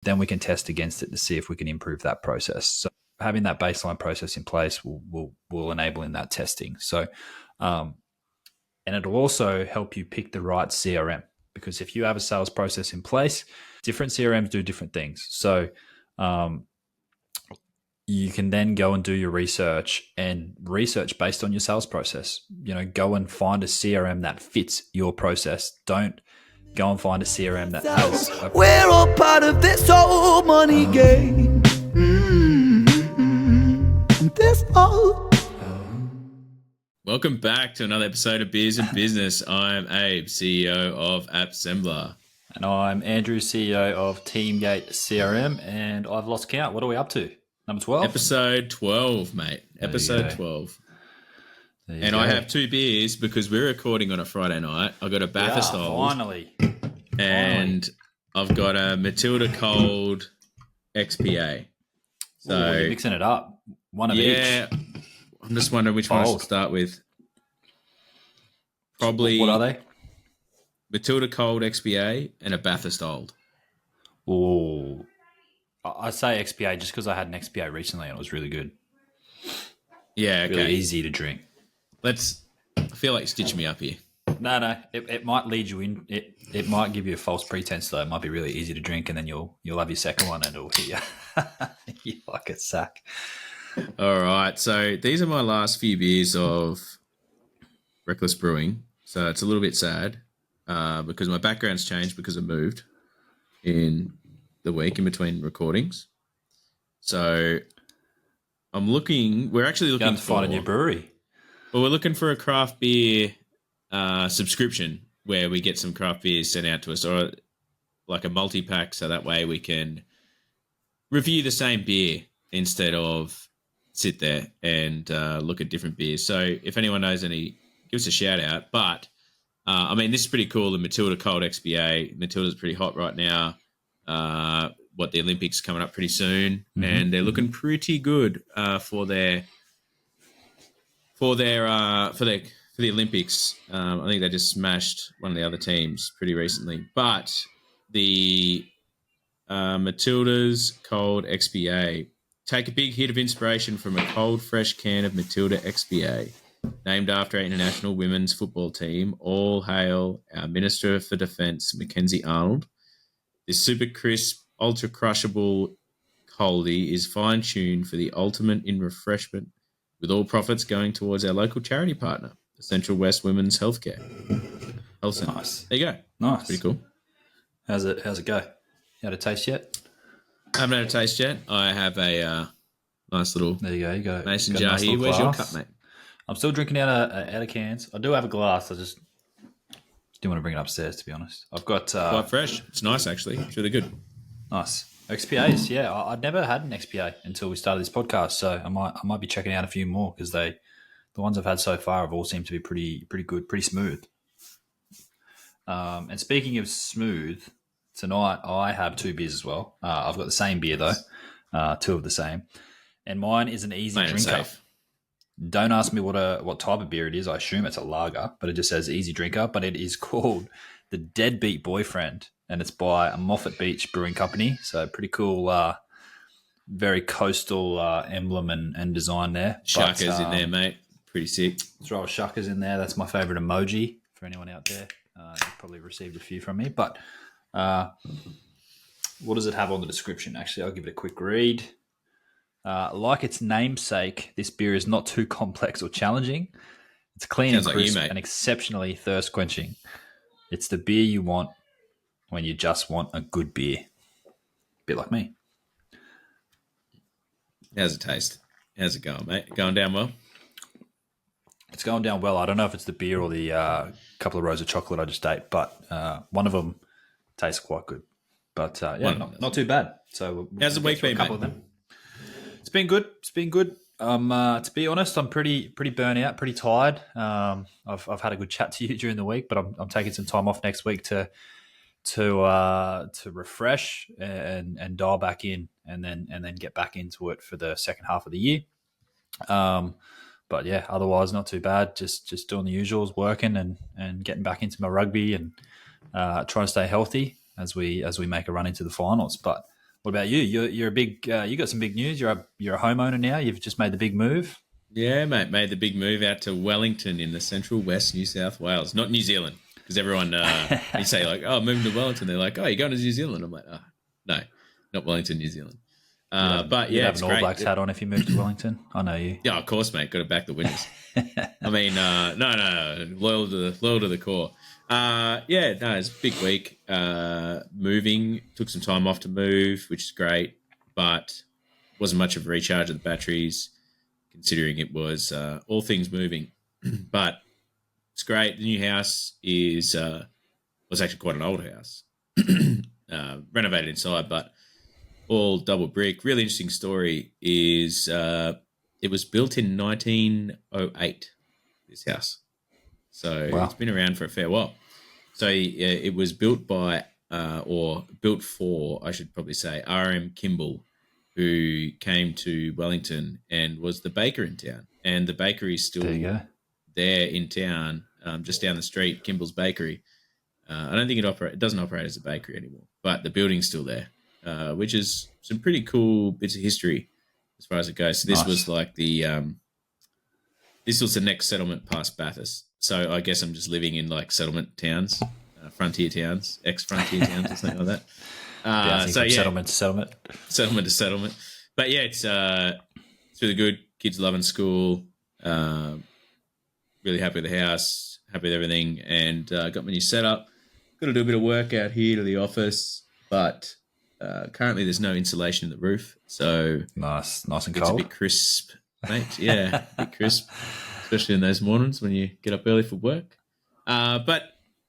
then we can test against it to see if we can improve that process. So having that baseline process in place will enable in that testing. So, and it'll also help you pick the right CRM, because if you have a sales process in place, different CRMs do different things. So, you can then go and do your research based on your sales process. Go and find a CRM that fits your process. Don't go and find a CRM that has we're all part of this whole money game. This whole Welcome back to another episode of Beers and Business. I'm Abe, CEO of Appsembler. And I'm Andrew, CEO of Teamgate CRM, and I've lost count. What are we up to? Number 12? Episode 12, mate. Episode 12. And I have two beers because we're recording on a Friday night. I've got a Bathurst Old. Finally. And I've got a Matilda Cold XPA. So you're mixing it up. One of each. Yeah. I'm just wondering which one I should start with. Probably. What are they? Matilda Cold XPA and a Bathurst Old. Oh, I say XPA just because I had an XPA recently and it was really good. Yeah, okay. Really easy to drink. I feel like you're stitching me up here. No. It might lead you in. It might give you a false pretense though. It might be really easy to drink, and then you'll have your second one and it'll hit you. You like a sack. All right. So these are my last few beers of Reckless Brewing. So it's a little bit sad because my background's changed because I moved in the week in between recordings. So we're actually looking to find a new brewery. Well, we're looking for a craft beer subscription where we get some craft beers sent out to us, or like a multi-pack, so that way we can review the same beer instead of sit there and look at different beers. So if anyone knows any, give us a shout out. But, this is pretty cool, the Matilda Cold XBA. Matilda's pretty hot right now. The Olympics coming up pretty soon, and they're looking pretty good for the Olympics. I think they just smashed one of the other teams pretty recently. But the Matilda's Cold XBA, take a big hit of inspiration from a cold, fresh can of Matilda XBA, named after our international women's football team. All hail our Minister for Defence, Mackenzie Arnold. This super crisp, ultra crushable coldie is fine-tuned for the ultimate in refreshment, with all profits going towards our local charity partner, the Central West Women's Healthcare Health Centre. Nice. There you go. Nice. Pretty cool. How's it go? You had a taste yet? I haven't had a taste yet. I have a nice little there you go. mason jar here. Where's your cup, mate? I'm still drinking out of cans. I do have a glass. I just didn't want to bring it upstairs, to be honest. I've got quite fresh. It's nice, actually. It's really good. Nice. XPAs, yeah. I'd never had an XPA until we started this podcast, so I might be checking out a few more because the ones I've had so far have all seemed to be pretty good, pretty smooth. And speaking of smooth, tonight I have two beers as well. I've got the same beer though, two of the same, and mine is an easy drinker. Safe. Don't ask me what type of beer it is. I assume it's a lager, but it just says easy drinker. But it is called the Deadbeat Boyfriend, and it's by a Moffat Beach Brewing Company. So pretty cool, very coastal emblem and design there. Sharkers in there, mate. Pretty sick. Throw a shuckers in there. That's my favourite emoji for anyone out there. You've probably received a few from me. But what does it have on the description? Actually, I'll give it a quick read. Like its namesake, this beer is not too complex or challenging. It's clean and crisp and exceptionally thirst-quenching. It's the beer you want when you just want a good beer. A bit like me. How's it taste? How's it going, mate? Going down well? It's going down well. I don't know if it's the beer or the couple of rows of chocolate I just ate, but one of them tastes quite good. But not too bad. So how's the week been, mate? Of them. It's been good. To be honest, I'm pretty burnt out, pretty tired. I've had a good chat to you during the week, but I'm taking some time off next week to refresh and dial back in, and then get back into it for the second half of the year. But yeah, otherwise not too bad. Just doing the usuals, working and getting back into my rugby and trying to stay healthy as we make a run into the finals. But What about you? You're a big. You got some big news. You're a homeowner now. You've just made the big move. Yeah, mate, made the big move out to Wellington in the central west New South Wales, not New Zealand, because everyone you say like, oh, moving to Wellington, they're like, oh, you're going to New Zealand. I'm like, oh, no, not Wellington, New Zealand. But you'd yeah, have it's an All great. Blacks hat on if you moved to Wellington. I know you. Yeah, of course, mate. Got to back the winners. I mean, no, loyal to the core. Yeah, no, it's a big week. Moving, took some time off to move, which is great, but wasn't much of a recharge of the batteries, considering it was all things moving. But it's great. The new house was actually quite an old house, renovated inside, but all double brick. Really interesting story is it was built in 1908, this house. So It's been around for a fair while. So it was built by, or built for, I should probably say, R.M. Kimball, who came to Wellington and was the baker in town. And the bakery is still there in town, just down the street, Kimball's Bakery. I don't think it doesn't operate as a bakery anymore, but the building's still there, which is some pretty cool bits of history as far as it goes. So this was like this was the next settlement past Bathurst. So I guess I'm just living in like settlement towns, frontier towns, ex-frontier towns or something like that. Settlement to settlement. Settlement to settlement. But yeah, it's really good. Kids loving school. Really happy with the house, happy with everything, and got my new setup. Got to do a bit of work out here to the office, but currently there's no insulation in the roof, so nice and it's cold. a bit crisp, mate. Yeah, a bit crisp, especially in those mornings when you get up early for work. But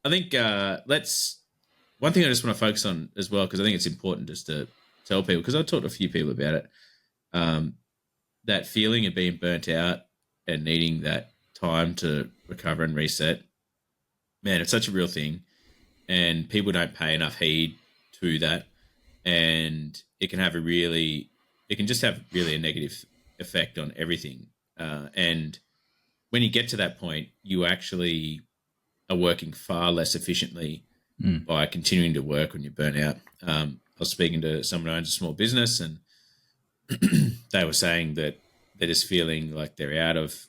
I think one thing I just want to focus on as well, because I think it's important just to tell people, because I've talked to a few people about it, that feeling of being burnt out and needing that time to recover and reset. Man, it's such a real thing, and people don't pay enough heed to that, and it can just have really a negative effect on everything. And when you get to that point, you actually are working far less efficiently by continuing to work when you're burnt out. I was speaking to someone who owns a small business, and they were saying that they're just feeling like they're out of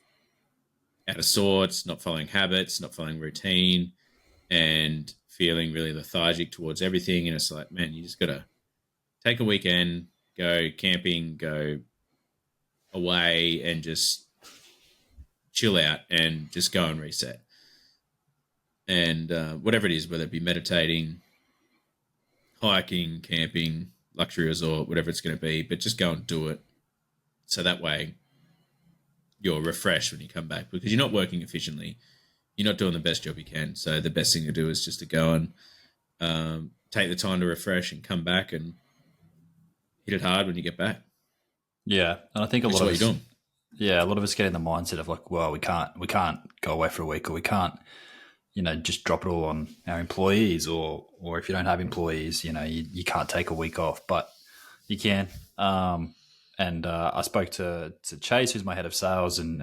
sorts, not following habits, not following routine, and feeling really lethargic towards everything. And it's like, man, you just got to take a weekend, go camping, go away, and just chill out and just go and reset. And whatever it is, whether it be meditating, hiking, camping, luxury resort, whatever it's going to be, but just go and do it. So that way you're refreshed when you come back, because you're not working efficiently. You're not doing the best job you can. So the best thing to do is just to go and take the time to refresh and come back and hit it hard when you get back. Yeah, and I think a lot of us get in the mindset of like, well, we can't go away for a week, or we can't, just drop it all on our employees, or if you don't have employees, you can't take a week off, but you can. And I spoke to Chase, who's my head of sales, and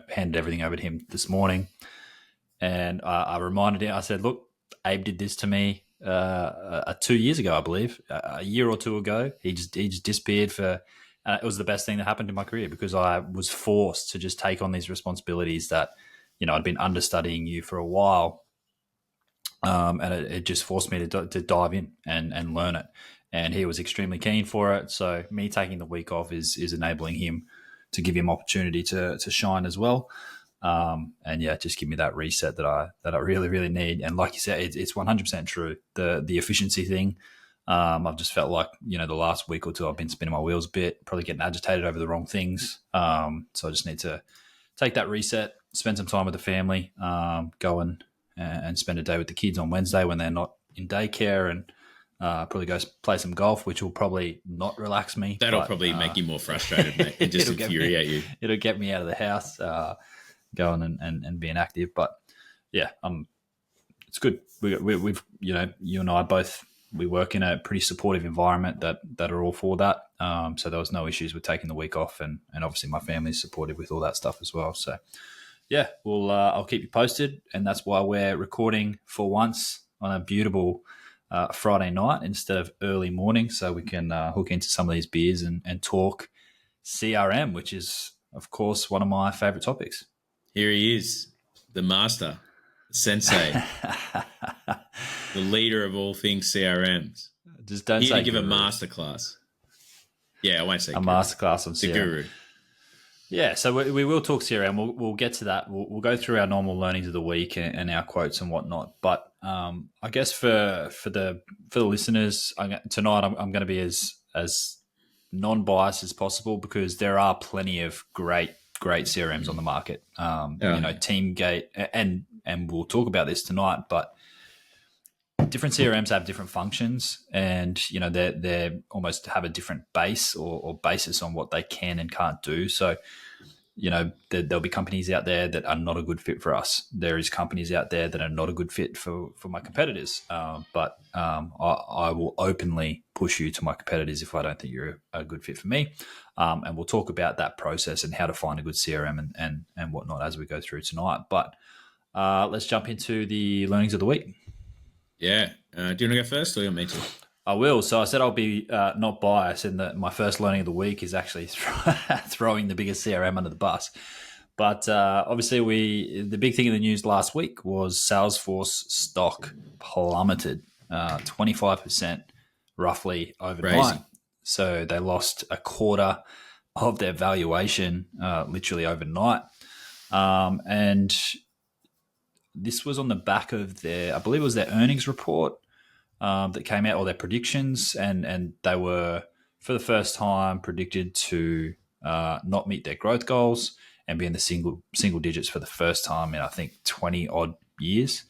handed everything over to him this morning. And I reminded him, I said, look, Abe did this to me 2 years ago, I believe, a year or two ago. He just disappeared for, it was the best thing that happened in my career, because I was forced to just take on these responsibilities that, I'd been understudying you for a while. And it just forced me to dive in and learn it. And he was extremely keen for it. So me taking the week off is enabling him to give him opportunity to shine as well. And yeah, just give me that reset that I really, really need. And like you said, it's 100% true. The efficiency thing. I've just felt like, the last week or two I've been spinning my wheels a bit, probably getting agitated over the wrong things. So I just need to take that reset, spend some time with the family, go and spend a day with the kids on Wednesday when they're not in daycare, and probably go play some golf, which will probably not relax me. That'll probably make you more frustrated, mate, and just infuriate you. It'll get me out of the house, going and being active. But yeah, it's good. We've you and I both, we work in a pretty supportive environment that are all for that. So there was no issues with taking the week off, and obviously my family's supportive with all that stuff as well. So yeah, I'll keep you posted, and that's why we're recording for once on a beautiful Friday night instead of early morning, so we can hook into some of these beers and talk CRM, which is, of course, one of my favorite topics. Here he is, the master, the sensei, the leader of all things CRMs. Just don't here say to give guru. a masterclass. Yeah, I won't say a masterclass on CRM. The guru. Yeah, so we will talk CRM. We'll get to that. We'll go through our normal learnings of the week and our quotes and whatnot. But I guess for the listeners tonight, I'm going to be as non-biased as possible, because there are plenty of great CRMs on the market. Teamgate, and we'll talk about this tonight. But different CRMs have different functions, and they almost have a different base or basis on what they can and can't do. So there'll be companies out there that are not a good fit for us. There is companies out there that are not a good fit for my competitors. But I will openly push you to my competitors if I don't think you're a good fit for me. And we'll talk about that process and how to find a good CRM and whatnot as we go through tonight. But let's jump into the learnings of the week. Yeah. Do you want to go first, or you want me to? I will. So I said I'll be not biased, in that my first learning of the week is actually throwing the biggest CRM under the bus. But obviously, the big thing in the news last week was Salesforce stock plummeted 25% roughly overnight. Crazy. So they lost a quarter of their valuation literally overnight. And this was on the back of I believe it was their earnings report that came out, or their predictions, and they were, for the first time, predicted to not meet their growth goals and be in the single digits for the first time in, I think, 20 odd years,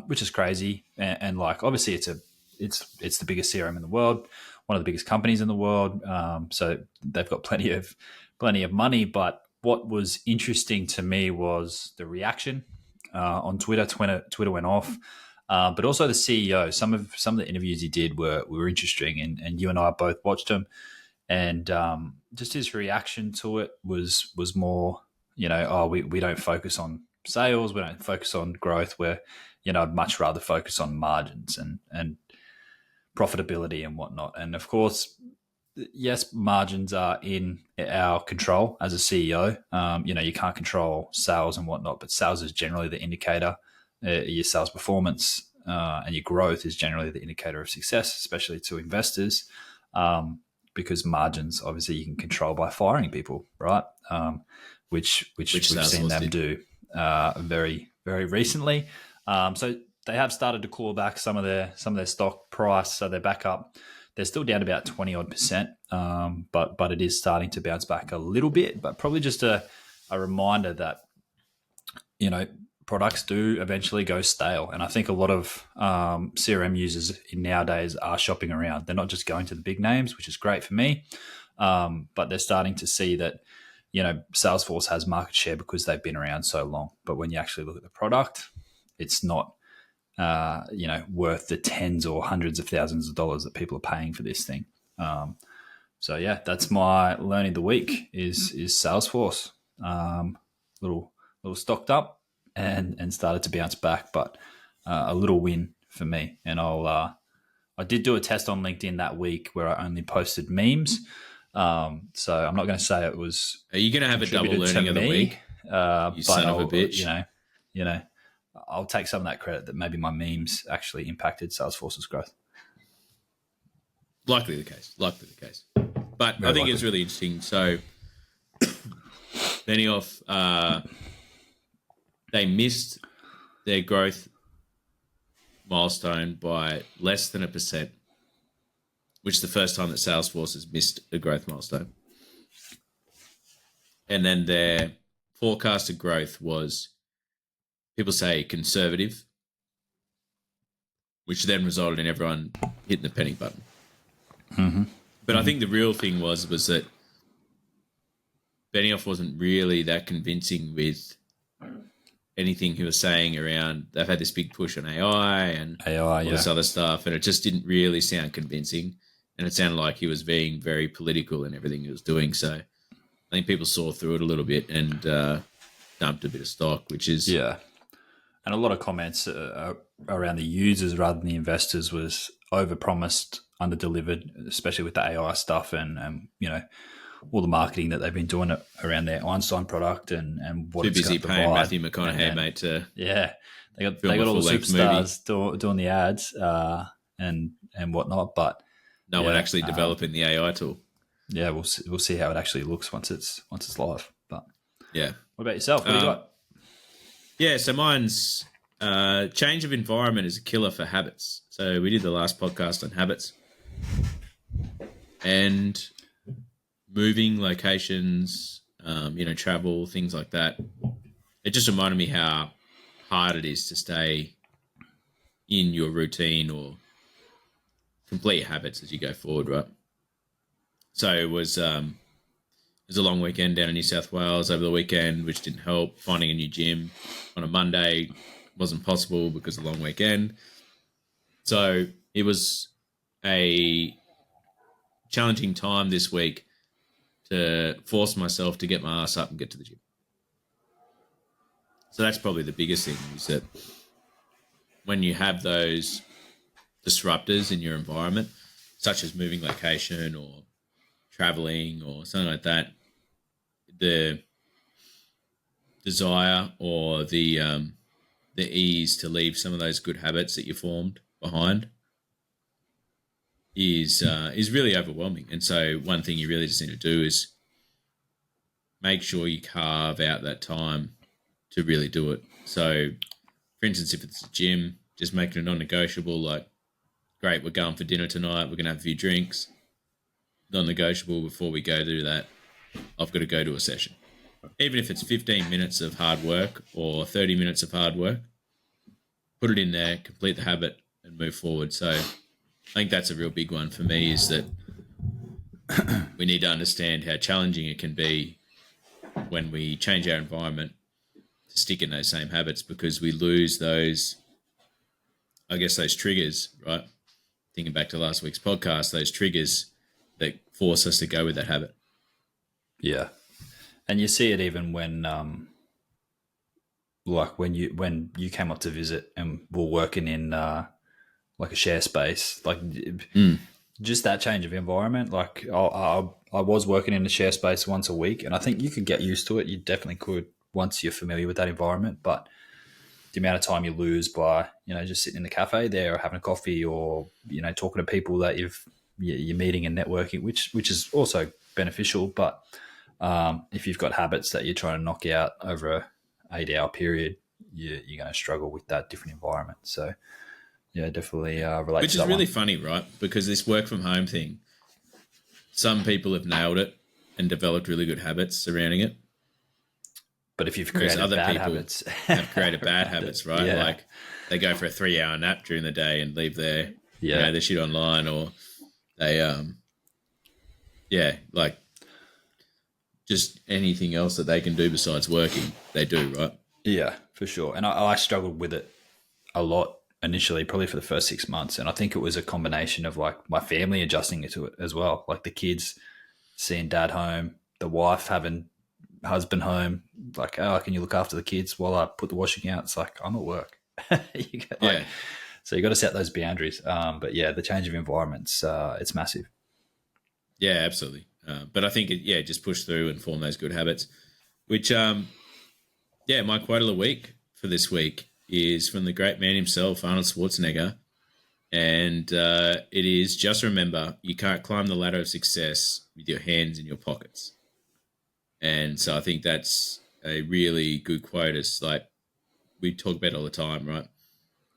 which is crazy. And like, obviously, it's the biggest CRM in the world, one of the biggest companies in the world. So they've got plenty of money. But what was interesting to me was the reaction on Twitter. Twitter went off. But also the CEO, some of the interviews he did were interesting, and you and I both watched them, and just his reaction to it was more, we don't focus on sales, we don't focus on growth, I'd much rather focus on margins and profitability and whatnot. And of course, yes, margins are in our control as a CEO. You can't control sales and whatnot, but sales is generally the indicator. Your sales performance and your growth is generally the indicator of success, especially to investors, because margins, obviously, you can control by firing people, right? Which we've seen them do very, very recently. So they have started to call back some of their stock price, so they're back up. They're still down about 20% odd, but it is starting to bounce back a little bit. But probably just a reminder that products do eventually go stale. And I think a lot of CRM users nowadays are shopping around. They're not just going to the big names, which is great for me, but they're starting to see that, Salesforce has market share because they've been around so long. But when you actually look at the product, it's not, worth the tens or hundreds of thousands of dollars that people are paying for this thing. So yeah, that's my learning of the week is Salesforce. Little stocked up and started to bounce back, but a little win for me. And I did do a test on LinkedIn that week where I only posted memes. So I'm not going to say it was. Are you going to have a double learning of the week? You son of a bitch. I'll take some of that credit that maybe my memes actually impacted Salesforce's growth. Likely the case. But I think it's really interesting. So Benioff, they missed their growth milestone by less than 1%, which is the first time that Salesforce has missed a growth milestone. And then their forecasted growth was, people say, conservative, which then resulted in everyone hitting the panic button. Mm-hmm. But I think the real thing was that Benioff wasn't really that convincing with anything he was saying around. They've had this big push on AI and all this other stuff, and it just didn't really sound convincing. And it sounded like he was being very political in everything he was doing. So I think people saw through it a little bit and dumped a bit of stock, which is And a lot of comments around the users rather than the investors was overpromised, underdelivered, especially with the AI stuff and all the marketing that they've been doing around their Einstein product and what Too it's busy going to paying provide. Matthew McConaughey, mate, to they got all the superstars doing the ads and whatnot, but no one actually developing the AI tool. Yeah, we'll see how it actually looks once it's live. But yeah, what about yourself? What do you got? Yeah, so mine's change of environment is a killer for habits. So we did the last podcast on habits and moving locations, travel, things like that. It just reminded me how hard it is to stay in your routine or complete habits as you go forward, right? So it was a long weekend down in New South Wales over the weekend, which didn't help. Finding a new gym on a Monday wasn't possible because of the long weekend. So it was a challenging time this week to force myself to get my ass up and get to the gym. So that's probably the biggest thing, is that when you have those disruptors in your environment, such as moving location or traveling or something like that, the desire or the ease to leave some of those good habits that you formed behind is really overwhelming. And so one thing you really just need to do is make sure you carve out that time to really do it. So, for instance, if it's a gym, just make it a non-negotiable, like, great, we're going for dinner tonight, we're going to have a few drinks. Non-negotiable, before we go do that, I've got to go to a session. Even if it's 15 minutes of hard work or 30 minutes of hard work, put it in there, complete the habit, and move forward. So I think that's a real big one for me, is that we need to understand how challenging it can be when we change our environment to stick in those same habits, because we lose those triggers, right? Thinking back to last week's podcast, those triggers that force us to go with that habit. Yeah. And you see it even when when you came up to visit and we're working in like a share space, like just that change of environment. Like I was working in a share space once a week, and I think you could get used to it. You definitely could once you're familiar with that environment, but the amount of time you lose by, just sitting in the cafe there or having a coffee or, talking to people that you're meeting and networking, which is also beneficial. But if you've got habits that you're trying to knock out over a 8-hour period, you're going to struggle with that different environment. So yeah, definitely relate Which to that is really one. funny, right? Because this work from home thing, some people have nailed it and developed really good habits surrounding it. But if you've created other bad people habits, have created bad habits, right? Yeah. Like they go for a 3-hour nap during the day and leave their their shit online, or they like just anything else that they can do besides working, they do, right? Yeah, for sure. And I struggled with it a lot initially, probably for the first 6 months. And I think it was a combination of like my family adjusting to it as well. Like the kids seeing dad home, the wife having husband home, like, oh, can you look after the kids while I put the washing out? It's like, I'm at work. So you got to set those boundaries. But yeah, the change of environments, it's massive. Yeah, absolutely. But I think just push through and form those good habits, which, my quote of the week for this week is from the great man himself, Arnold Schwarzenegger. And it is, just remember, you can't climb the ladder of success with your hands in your pockets. And so I think that's a really good quote. It's like we talk about all the time, right?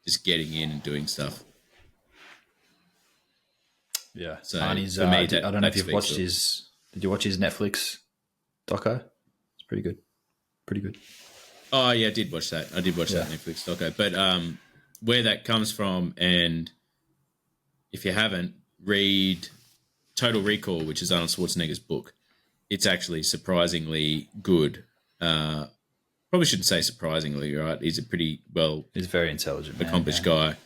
Just getting in and doing stuff. Yeah. So Arnie's, for me, I don't know if you've watched his. Did you watch his Netflix doco? It's pretty good. Pretty good. Oh yeah, I did watch that. I did watch that Netflix doco. But where that comes from, and if you haven't, read Total Recall, which is Arnold Schwarzenegger's book. It's actually surprisingly good. Probably shouldn't say surprisingly, right? He's a pretty he's very intelligent, accomplished guy.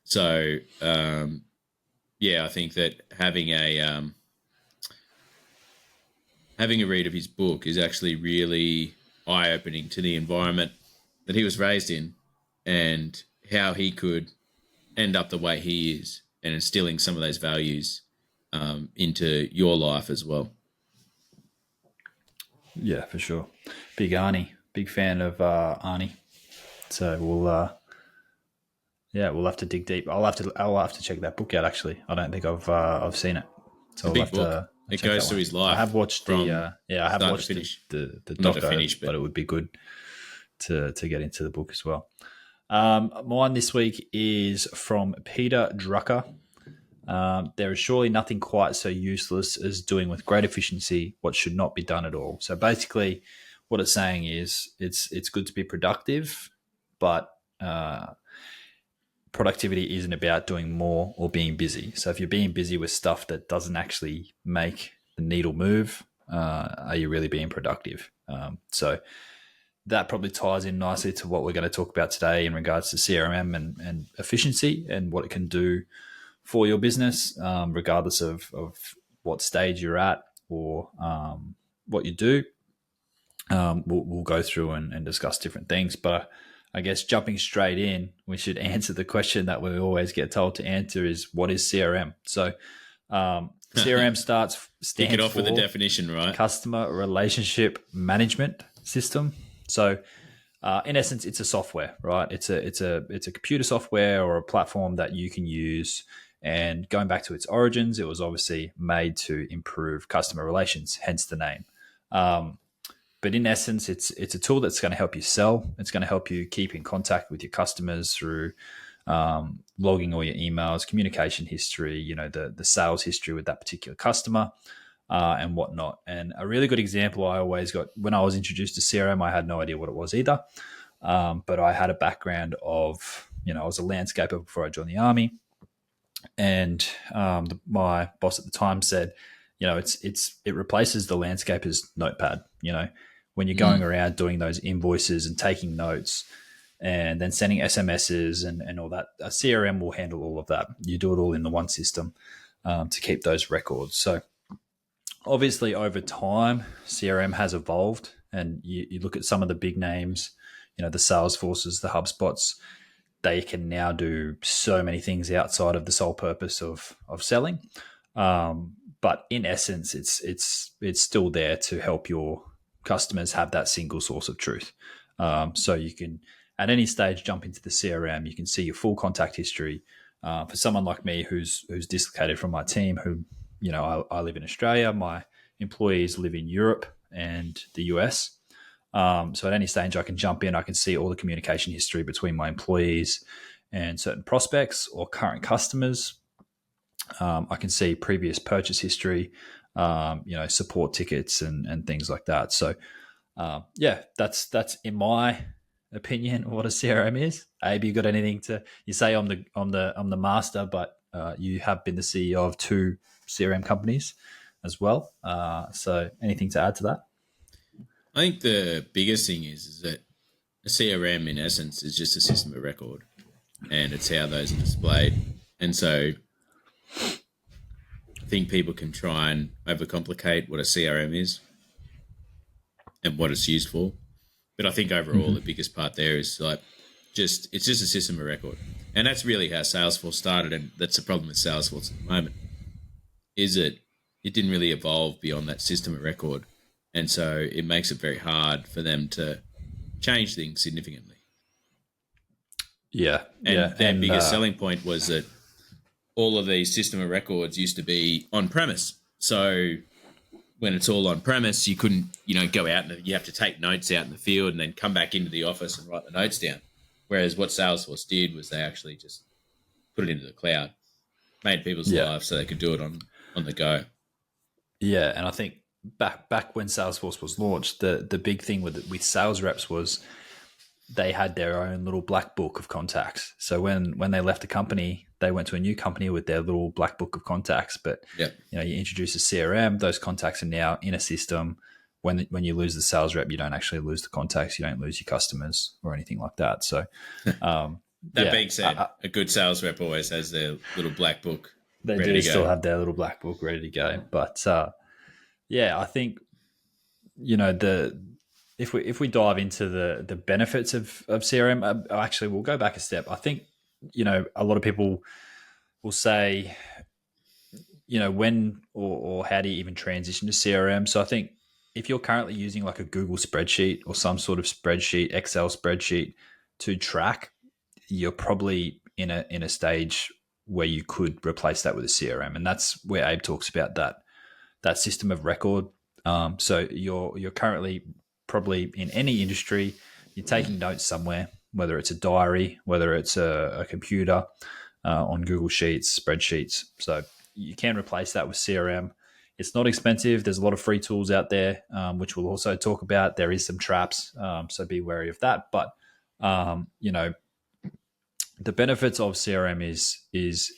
So, I think that having a read of his book is actually really eye-opening to the environment that he was raised in and how he could end up the way he is and instilling some of those values into your life as well. Yeah, for sure. Big Arnie. Big fan of Arnie. So we'll have to dig deep. I'll have to check that book out. Actually, I don't think I've seen it. So it's a big book. It goes through his life. I have watched the doco, but it would be good to get into the book as well. Mine this week is from Peter Drucker. There is surely nothing quite so useless as doing with great efficiency what should not be done at all. So basically, what it's saying is it's good to be productive, but productivity isn't about doing more or being busy. So if you're being busy with stuff that doesn't actually make the needle move, are you really being productive? So that probably ties in nicely to what we're going to talk about today in regards to CRM and efficiency and what it can do for your business, regardless of what stage you're at or what you do. We'll go through and discuss different things, but I guess jumping straight in, we should answer the question that we always get told to answer is, what is CRM? So CRM stands Kick it off for with the definition, right? Customer Relationship Management System. So in essence, it's a software, right? It's a computer software or a platform that you can use. And going back to its origins, it was obviously made to improve customer relations, hence the name. But in essence, it's a tool that's going to help you sell. It's going to help you keep in contact with your customers through logging all your emails, communication history, the sales history with that particular customer and whatnot. And a really good example I always got when I was introduced to CRM, I had no idea what it was either. But I had a background of, I was a landscaper before I joined the Army. And my boss at the time said, it replaces the landscaper's notepad. When you're going around doing those invoices and taking notes and then sending SMSs and all that, a CRM will handle all of that. You do it all in the one system to keep those records. So obviously over time, CRM has evolved, and you look at some of the big names, the Salesforces, the HubSpots. They can now do so many things outside of the sole purpose of selling. But in essence, it's still there to help your customers have that single source of truth. So you can, at any stage, jump into the CRM. You can see your full contact history. For someone like me who's dislocated from my team, who, I live in Australia, my employees live in Europe and the US. So at any stage I can jump in, I can see all the communication history between my employees and certain prospects or current customers. I can see previous purchase history, support tickets and things like that. So that's in my opinion what a CRM is. Abe, you got anything you say I'm the master, but you have been the CEO of 2 CRM companies as well. So anything to add to that? I think the biggest thing is that a CRM, in essence, is just a system of record, and it's how those are displayed. And so I think people can try and overcomplicate what a CRM is and what it's used for. But I think overall, the biggest part there is it's just a system of record. And that's really how Salesforce started, and that's the problem with Salesforce at the moment, is that it didn't really evolve beyond that system of record. And so it makes it very hard for them to change things significantly. Yeah. And their biggest selling point was that all of these system of records used to be on-premise. So when it's all on-premise, you couldn't, go out and you have to take notes out in the field and then come back into the office and write the notes down. Whereas what Salesforce did was they actually just put it into the cloud, made people's lives so they could do it on the go. Yeah, and I think back when Salesforce was launched, the big thing with sales reps was they had their own little black book of contacts. So when they left the company, they went to a new company with their little black book of contacts. But you introduce a CRM, those contacts are now in a system. When you lose the sales rep, you don't actually lose the contacts. You don't lose your customers or anything like that. So that being said, a good sales rep always has their little black book. They do still have their little black book ready to go. But I think, if we dive into the benefits of CRM, actually, we'll go back a step. I think a lot of people will say, when or how do you even transition to CRM? So I think if you're currently using like a Google spreadsheet or some sort of spreadsheet, Excel spreadsheet to track, you're probably in a stage where you could replace that with a CRM, and that's where Abe talks about that system of record. So you're currently probably in any industry, you're taking notes somewhere, whether it's a diary, whether it's a computer, on Google Sheets, spreadsheets. So you can replace that with CRM. It's not expensive. There's a lot of free tools out there, which we'll also talk about. There is some traps, so be wary of that. But the benefits of CRM is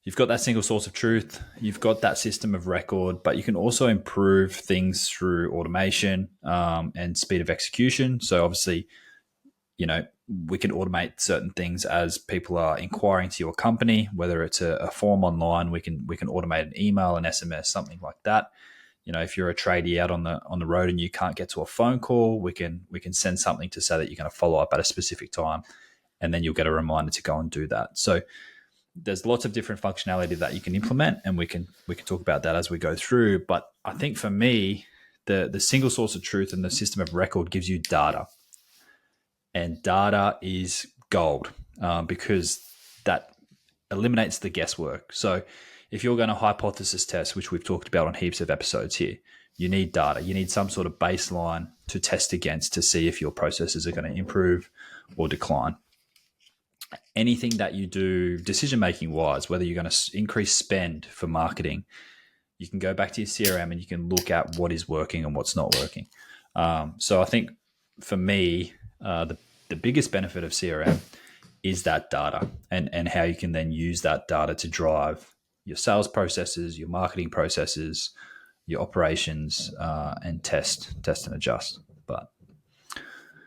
you've got that single source of truth, you've got that system of record, but you can also improve things through automation, and speed of execution. So obviously, we can automate certain things as people are inquiring to your company, whether it's a form online, we can automate an email, an SMS, something like that. If you're a tradie out on the road and you can't get to a phone call, we can send something to say that you're going to follow up at a specific time, and then you'll get a reminder to go and do that. So there's lots of different functionality that you can implement, and we can talk about that as we go through. But I think for me, the single source of truth and the system of record gives you data, and data is gold, because that eliminates the guesswork. So if you're going to hypothesis test, which we've talked about on heaps of episodes here, you need data. You need some sort of baseline to test against to see if your processes are going to improve or decline. Anything that you do decision-making wise, whether you're going to increase spend for marketing, you can go back to your CRM and you can look at what is working and what's not working. So I think for me, the biggest benefit of CRM is that data, and how you can then use that data to drive your sales processes, your marketing processes, your operations, and test and adjust. But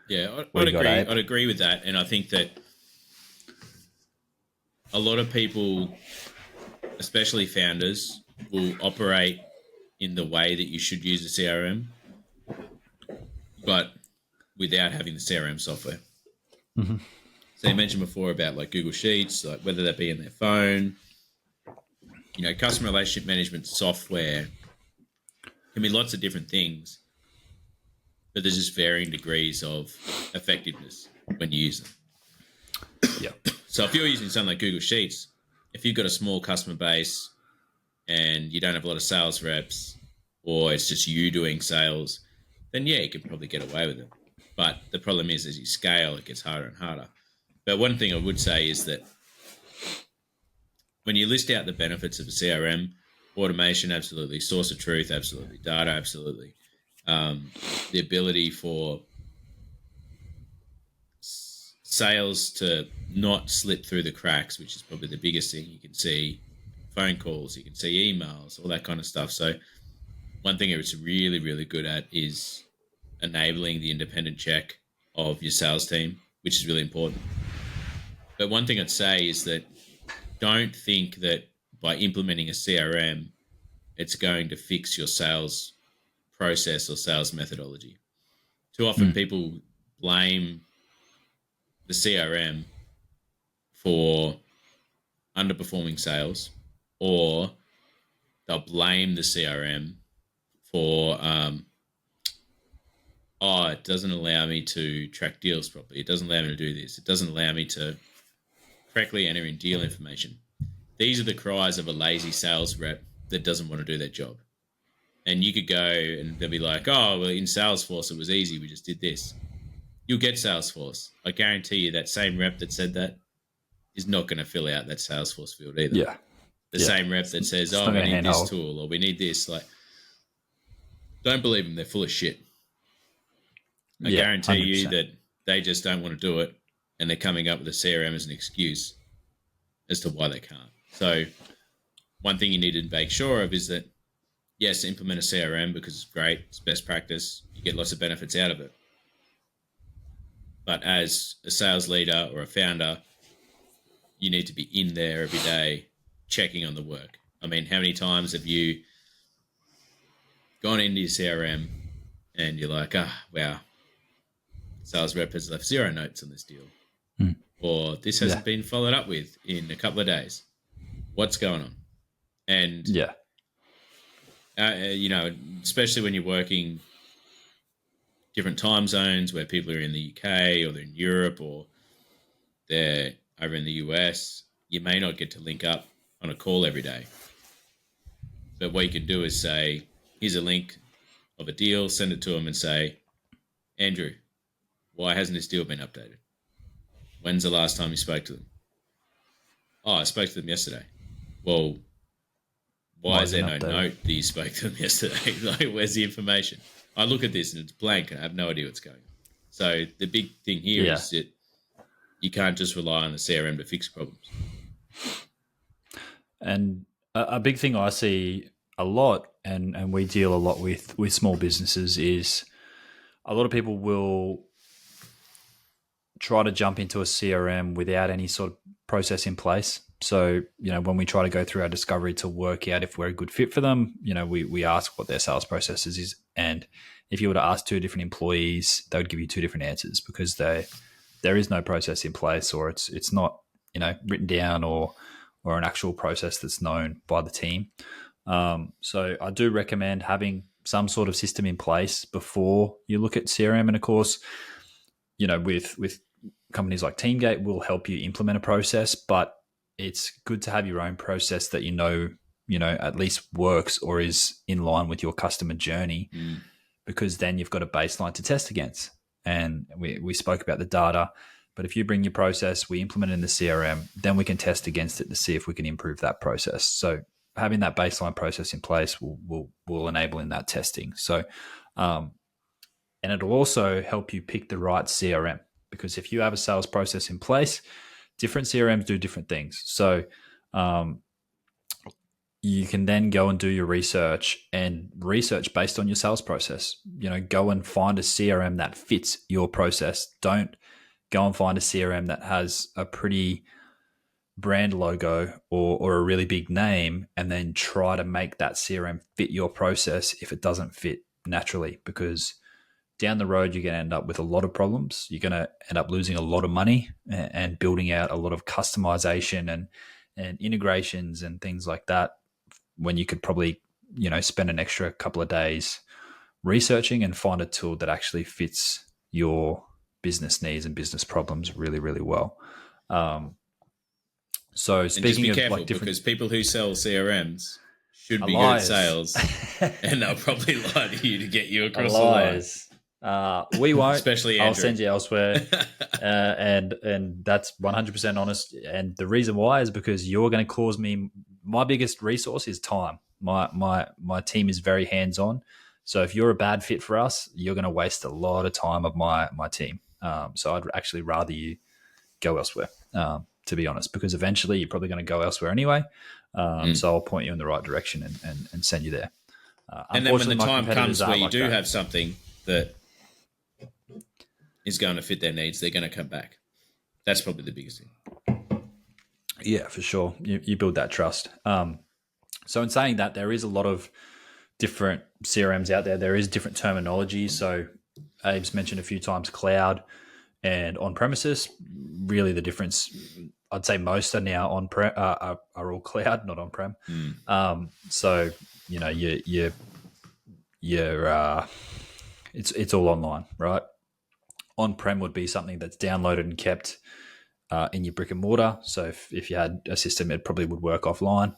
yeah, I'd agree with that, and I think that a lot of people, especially founders, will operate in the way that you should use a CRM, but without having the CRM software. Mm-hmm. So you mentioned before about like Google Sheets, like whether that be in their phone, customer relationship management software can be lots of different things, but there's just varying degrees of effectiveness when you use them. Yeah. So if you're using something like Google Sheets, if you've got a small customer base and you don't have a lot of sales reps, or it's just you doing sales, then yeah, you can probably get away with it. But the problem is, as you scale, it gets harder and harder. But one thing I would say is that when you list out the benefits of a CRM, automation, absolutely. Source of truth, absolutely. Data, absolutely. The ability for sales to not slip through the cracks, which is probably the biggest thing. You can see phone calls, you can see emails, all that kind of stuff. So one thing it's really, really good at is enabling the independent check of your sales team, which is really important. But one thing I'd say is that don't think that by implementing a CRM, it's going to fix your sales process or sales methodology. Too often people blame the CRM for underperforming sales, or they'll blame the CRM for, it doesn't allow me to track deals properly. It doesn't allow me to do this. It doesn't allow me to correctly enter in deal information. These are the cries of a lazy sales rep that doesn't want to do their job. And you could go and they'll be like, oh, well, in Salesforce, it was easy. We just did this. You'll get Salesforce. I guarantee you that same rep that said that is not going to fill out that Salesforce field either. Yeah. The same rep that says, oh, we need this tool, or we need this. Like, don't believe them. They're full of shit. I guarantee 100%. You that they just don't want to do it, and they're coming up with a CRM as an excuse as to why they can't. So one thing you need to make sure of is that, yes, implement a CRM because it's great. It's best practice. You get lots of benefits out of it. But as a sales leader or a founder, you need to be in there every day checking on the work. I mean, how many times have you gone into your CRM and you're like, wow, sales rep has left 0 notes on this deal, or this hasn't been followed up with in a couple of days. What's going on? And especially when you're working different time zones where people are in the UK or they're in Europe or they're over in the US, you may not get to link up on a call every day. But what you can do is say, here's a link of a deal, send it to them and say, Andrew, why hasn't this deal been updated? When's the last time you spoke to them? Oh, I spoke to them yesterday. Well, why is there no note that you spoke to them yesterday? Like, where's the information? I look at this and it's blank and I have no idea what's going on. So the big thing here is that you can't just rely on the CRM to fix problems. And a big thing I see a lot, and we deal a lot with small businesses, is a lot of people will try to jump into a CRM without any sort of process in place. So, when we try to go through our discovery to work out if we're a good fit for them, we ask what their sales processes is. And if you were to ask 2 different employees, they would give you 2 different answers because there is no process in place, or it's not, written down or an actual process that's known by the team. So I do recommend having some sort of system in place before you look at CRM. And of course, with companies like Teamgate will help you implement a process, but it's good to have your own process that at least works or is in line with your customer journey, because then you've got a baseline to test against. And we spoke about the data, but if you bring your process, we implement it in the CRM, then we can test against it to see if we can improve that process. So having that baseline process in place will enable in that testing. So, and it'll also help you pick the right CRM, because if you have a sales process in place, different CRMs do different things. So you can then go and do your research based on your sales process. Go and find a CRM that fits your process. Don't go and find a CRM that has a pretty brand logo or a really big name and then try to make that CRM fit your process if it doesn't fit naturally, because down the road, you're going to end up with a lot of problems. You're going to end up losing a lot of money and building out a lot of customization and integrations and things like that, when you could probably, spend an extra couple of days researching and find a tool that actually fits your business needs and business problems really, really well. So speaking of careful, because people who sell CRMs should be good at sales, and they'll probably lie to you to get you across the line. We won't. Especially Andrew. I'll send you elsewhere, and that's 100% honest. And the reason why is because you're going to cause me. My biggest resource is time. My team is very hands on. So if you're a bad fit for us, you're going to waste a lot of time of my team. So I'd actually rather you go elsewhere, to be honest, because eventually you're probably going to go elsewhere anyway. So I'll point you in the right direction and send you there. And then when the time comes where you do have something that is going to fit their needs, they're going to come back. That's probably the biggest thing. Yeah, for sure. You build that trust. So in saying that, there is a lot of different CRMs out there. There is different terminology. So Abe's mentioned a few times cloud and on-premises. Really the difference, I'd say most are now on-prem, are all cloud, not on-prem. So, it's all online, right? On-prem would be something that's downloaded and kept in your brick and mortar. So if you had a system, it probably would work offline.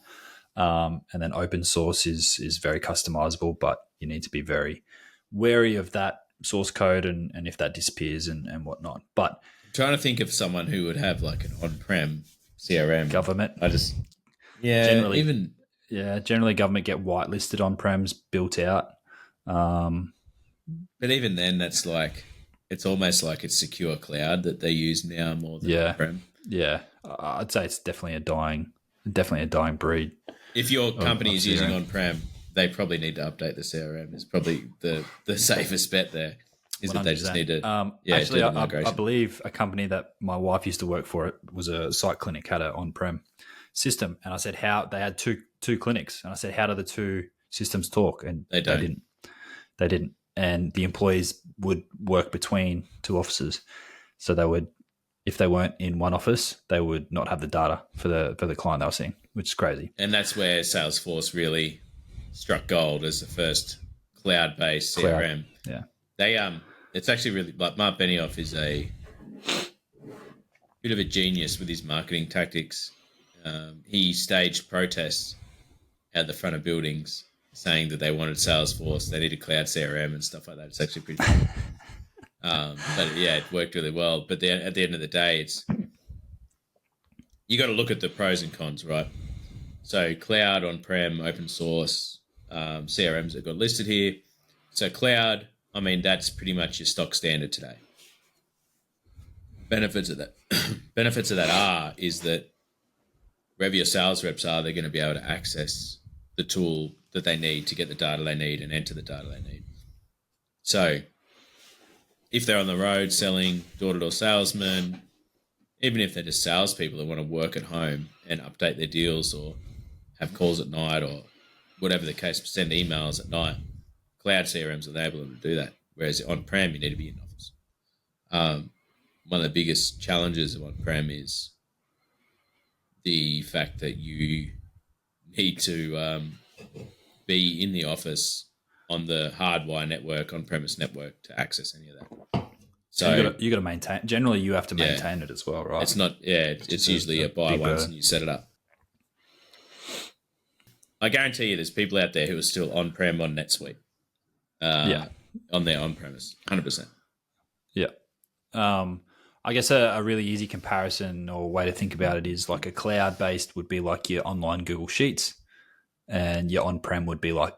And then open source is very customizable, but you need to be very wary of that source code and if that disappears and whatnot. But I'm trying to think of someone who would have like an on-prem CRM. Government. Generally government get whitelisted on-prems built out. But even then, that's like, it's almost like it's secure cloud that they use now more than on-prem. Yeah, I'd say it's definitely a dying breed. If your company is using on-prem, they probably need to update the CRM. It's probably the safest bet there. Is 100%. That they just need to actually, I believe a company that my wife used to work for, it was a site clinic, had an on-prem system, and I said how they had two clinics, and I said how do the two systems talk, and they didn't. and the employees would work between two offices. So they would, if they weren't in one office, they would not have the data for the client they were seeing, which is crazy. And that's where Salesforce really struck gold as the first cloud-based CRM. Yeah. They it's actually really, like, Mark Benioff is a bit of a genius with his marketing tactics. He staged protests at the front of buildings saying that they wanted Salesforce, they needed cloud CRM and stuff like that. It's actually pretty funny. But yeah, it worked really well. But at the end of the day, you got to look at the pros and cons, right? So cloud, on-prem, open source, CRMs that got listed here. So cloud, I mean, that's pretty much your stock standard today. Benefits of that is that wherever your sales reps are, they're going to be able to access the tool that they need to get the data they need and enter the data they need. So if they're on the road selling, door-to-door salesmen, even if they're just salespeople that want to work at home and update their deals or have calls at night or whatever the case, send emails at night, cloud CRMs enable them to do that. Whereas on-prem, you need to be in office. One of the biggest challenges of on-prem is the fact that you need to be in the office on the hardwire network, on-premise network to access any of that. So you got to maintain. Generally, you have to maintain it as well, right? It's not. Yeah, it's usually a buy once and you set it up. I guarantee you, there's people out there who are still on-prem on NetSuite. On their on-premise, 100%. Yeah. I guess a really easy comparison or way to think about it is like a cloud-based would be like your online Google Sheets, and your on-prem would be like,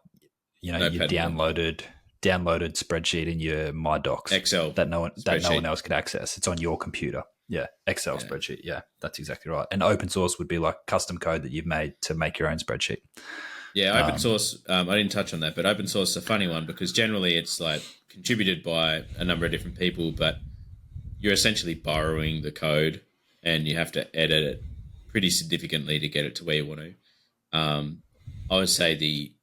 your downloaded spreadsheet in your My Docs, Excel that no one else can access. It's on your computer. Yeah, Excel spreadsheet. Yeah, that's exactly right. And open source would be like custom code that you've made to make your own spreadsheet. Yeah, open source. I didn't touch on that, but open source is a funny one because generally it's like contributed by a number of different people, but you're essentially borrowing the code and you have to edit it pretty significantly to get it to where you want to. I would say the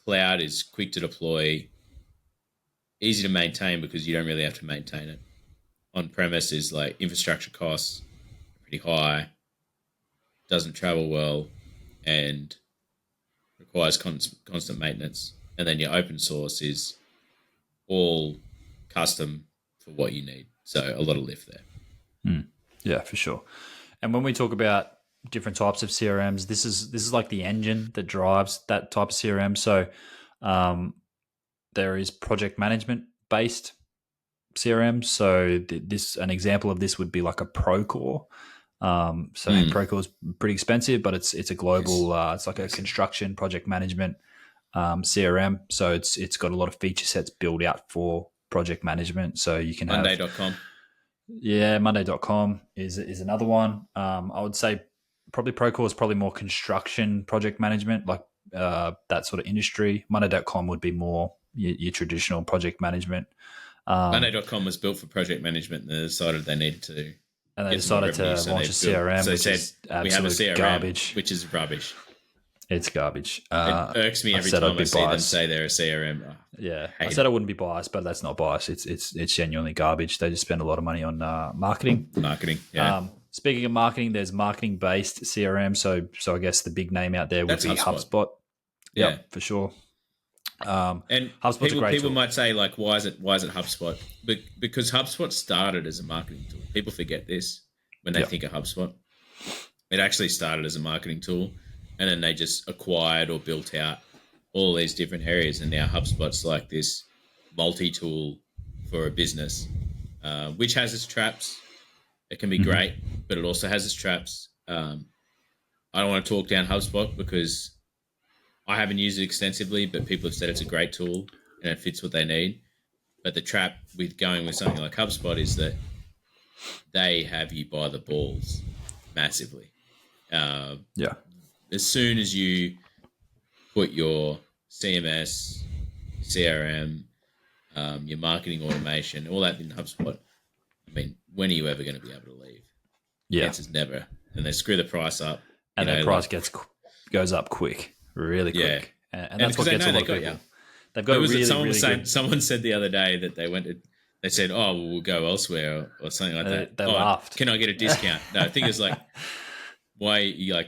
cloud is quick to deploy, easy to maintain because you don't really have to maintain it. On-premise is like infrastructure costs are pretty high, doesn't travel well, and requires constant maintenance. And then your open source is all custom for what you need. So a lot of lift there. Yeah, for sure. And when we talk about different types of CRMs, this is like the engine that drives that type of CRM. So there is project management based CRM. So an example of this would be like a Procore. Procore is pretty expensive, but it's a global. It's like a construction project management CRM. So it's got a lot of feature sets built out for project management. So you can Monday.com. Yeah, Monday.com is another one. I would say probably Procore is probably more construction project management, like that sort of industry. Monday.com would be more your traditional project management. Monday.com was built for project management, and they decided they needed to. And they decided to launch a CRM, so which is absolute garbage. Which is rubbish. It's garbage. It irks me every time I see them say they're a CRM. I said I wouldn't be biased, but that's not bias. It's genuinely garbage. They just spend a lot of money on marketing. Yeah. Speaking of marketing, there's marketing-based CRM. So I guess the big name out there would be HubSpot. Yeah, for sure. And HubSpot's a great people tool. might say, like, why is it HubSpot? Because HubSpot started as a marketing tool. People forget this when they think of HubSpot. It actually started as a marketing tool, and then they just acquired or built out all these different areas. And now HubSpot's like this multi-tool for a business, which has its traps. It can be great, but it also has its traps. I don't want to talk down HubSpot because I haven't used it extensively, but people have said it's a great tool and it fits what they need. But the trap with going with something like HubSpot is that they have you by the balls massively. As soon as you put your CMS, CRM, your marketing automation, all that in HubSpot, I mean, when are you ever going to be able to leave? The answer's never. And they screw the price up. And the price goes up quick. Really quick. And that's what gets a lot of people. they've got someone said the other day that they said, oh, well, we'll go elsewhere or something like that. They laughed. Can I get a discount? No, I think it's like, why you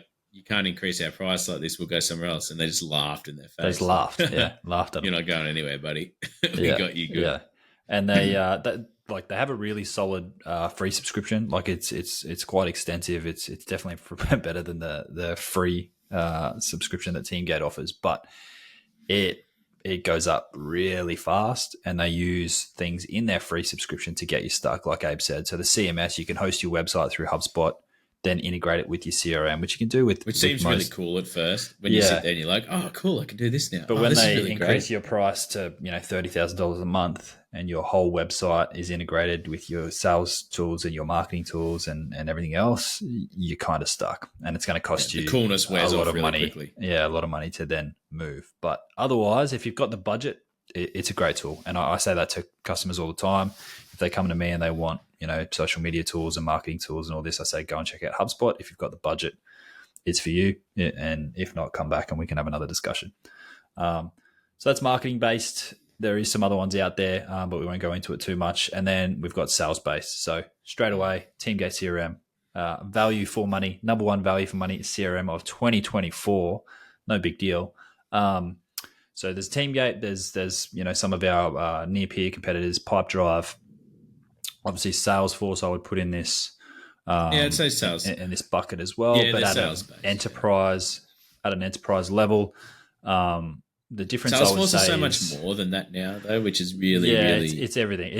can't increase our price like this. We'll go somewhere else. And they just laughed in their face. They just laughed. Yeah. Laughed at them. You're not going anywhere, buddy. We got you good. Yeah. And they have a really solid free subscription. Like it's quite extensive. It's definitely better than the free subscription that Teamgate offers, but it goes up really fast, and they use things in their free subscription to get you stuck, like Abe said. So the CMS, you can host your website through HubSpot, then integrate it with your CRM, which you can do which seems really cool at first when you sit there and you're like, oh, cool, I can do this now. But when they increase your price to $30,000 a month, and your whole website is integrated with your sales tools and your marketing tools and everything else, you're kind of stuck, and it's going to cost you the coolness wears a lot off of really money. Quickly. Yeah, a lot of money to then move. But otherwise, if you've got the budget, it's a great tool, and I say that to customers all the time. If they come to me and they want social media tools and marketing tools and all this, I say go and check out HubSpot. If you've got the budget, it's for you, and if not, come back and we can have another discussion. So that's marketing based. There is some other ones out there, but we won't go into it too much. And then we've got sales based. So straight away, Teamgate CRM, value for money, number one value for money CRM of 2024. No big deal. So there's Teamgate. There's some of our near peer competitors, Pipedrive, obviously Salesforce. I would put in this. I'd say sales in this bucket as well. Yeah, but at an enterprise level. The difference Salesforce is so much more than that now, though, which is really it's everything.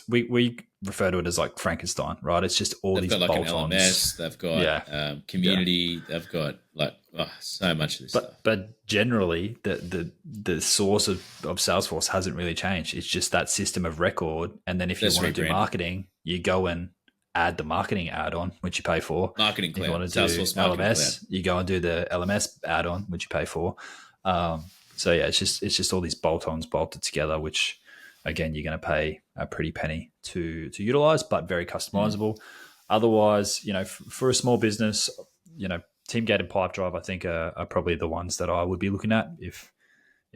We refer to it as like Frankenstein, right? It's just all these bolt-ons. They've got like an LMS, they've got community, they've got like so much of this stuff. But generally, the source of Salesforce hasn't really changed. It's just that system of record, and then if you want to do marketing, you go and add the marketing add-on, which you pay for. Marketing cloud. If you want to do Salesforce LMS, you go and do the LMS add-on, which you pay for. So yeah, it's just all these bolt-ons bolted together, which again you're going to pay a pretty penny to utilize, but very customizable. Otherwise, for a small business, Teamgate and Pipedrive I think are probably the ones that I would be looking at if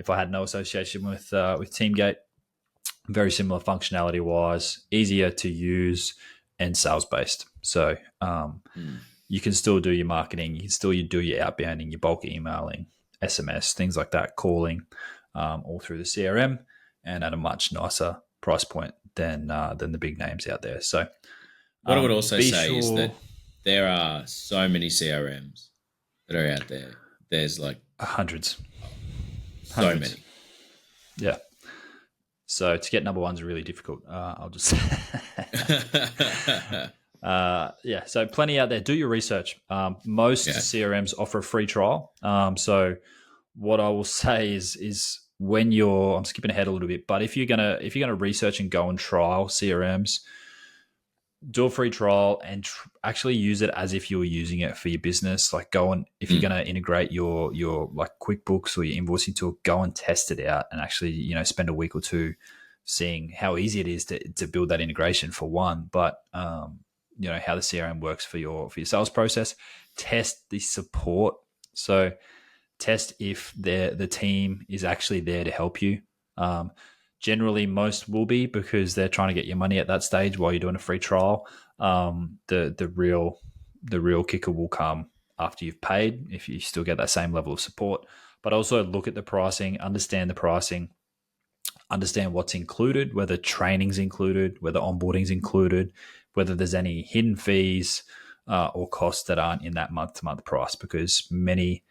I had no association with Teamgate. Very similar functionality wise, easier to use, and sales based. So you can still do your marketing, you can still do your outbounding, your bulk emailing, SMS, things like that, calling, all through the CRM, and at a much nicer price point than the big names out there. So, what I would also say is that there are so many CRMs that are out there. There's like hundreds. So many. Yeah. So to get number one's really difficult. I'll just so plenty out there. Do your research. Most CRMs offer a free trial. So what I will say is when I'm skipping ahead a little bit, but if you're gonna research and go and trial CRMs, do a free trial and actually use it as if you were using it for your business. Like if you're going to integrate your like QuickBooks or your invoicing tool, go and test it out and actually, spend a week or two seeing how easy it is to build that integration for one, but, how the CRM works for your sales process. Test the support. So test if the team is actually there to help you. Generally, most will be because they're trying to get your money at that stage while you're doing a free trial. The real kicker will come after you've paid, if you still get that same level of support. But also look at the pricing, understand the pricing, understand what's included, whether training's included, whether onboarding's included, whether there's any hidden fees or costs that aren't in that month-to-month price, because many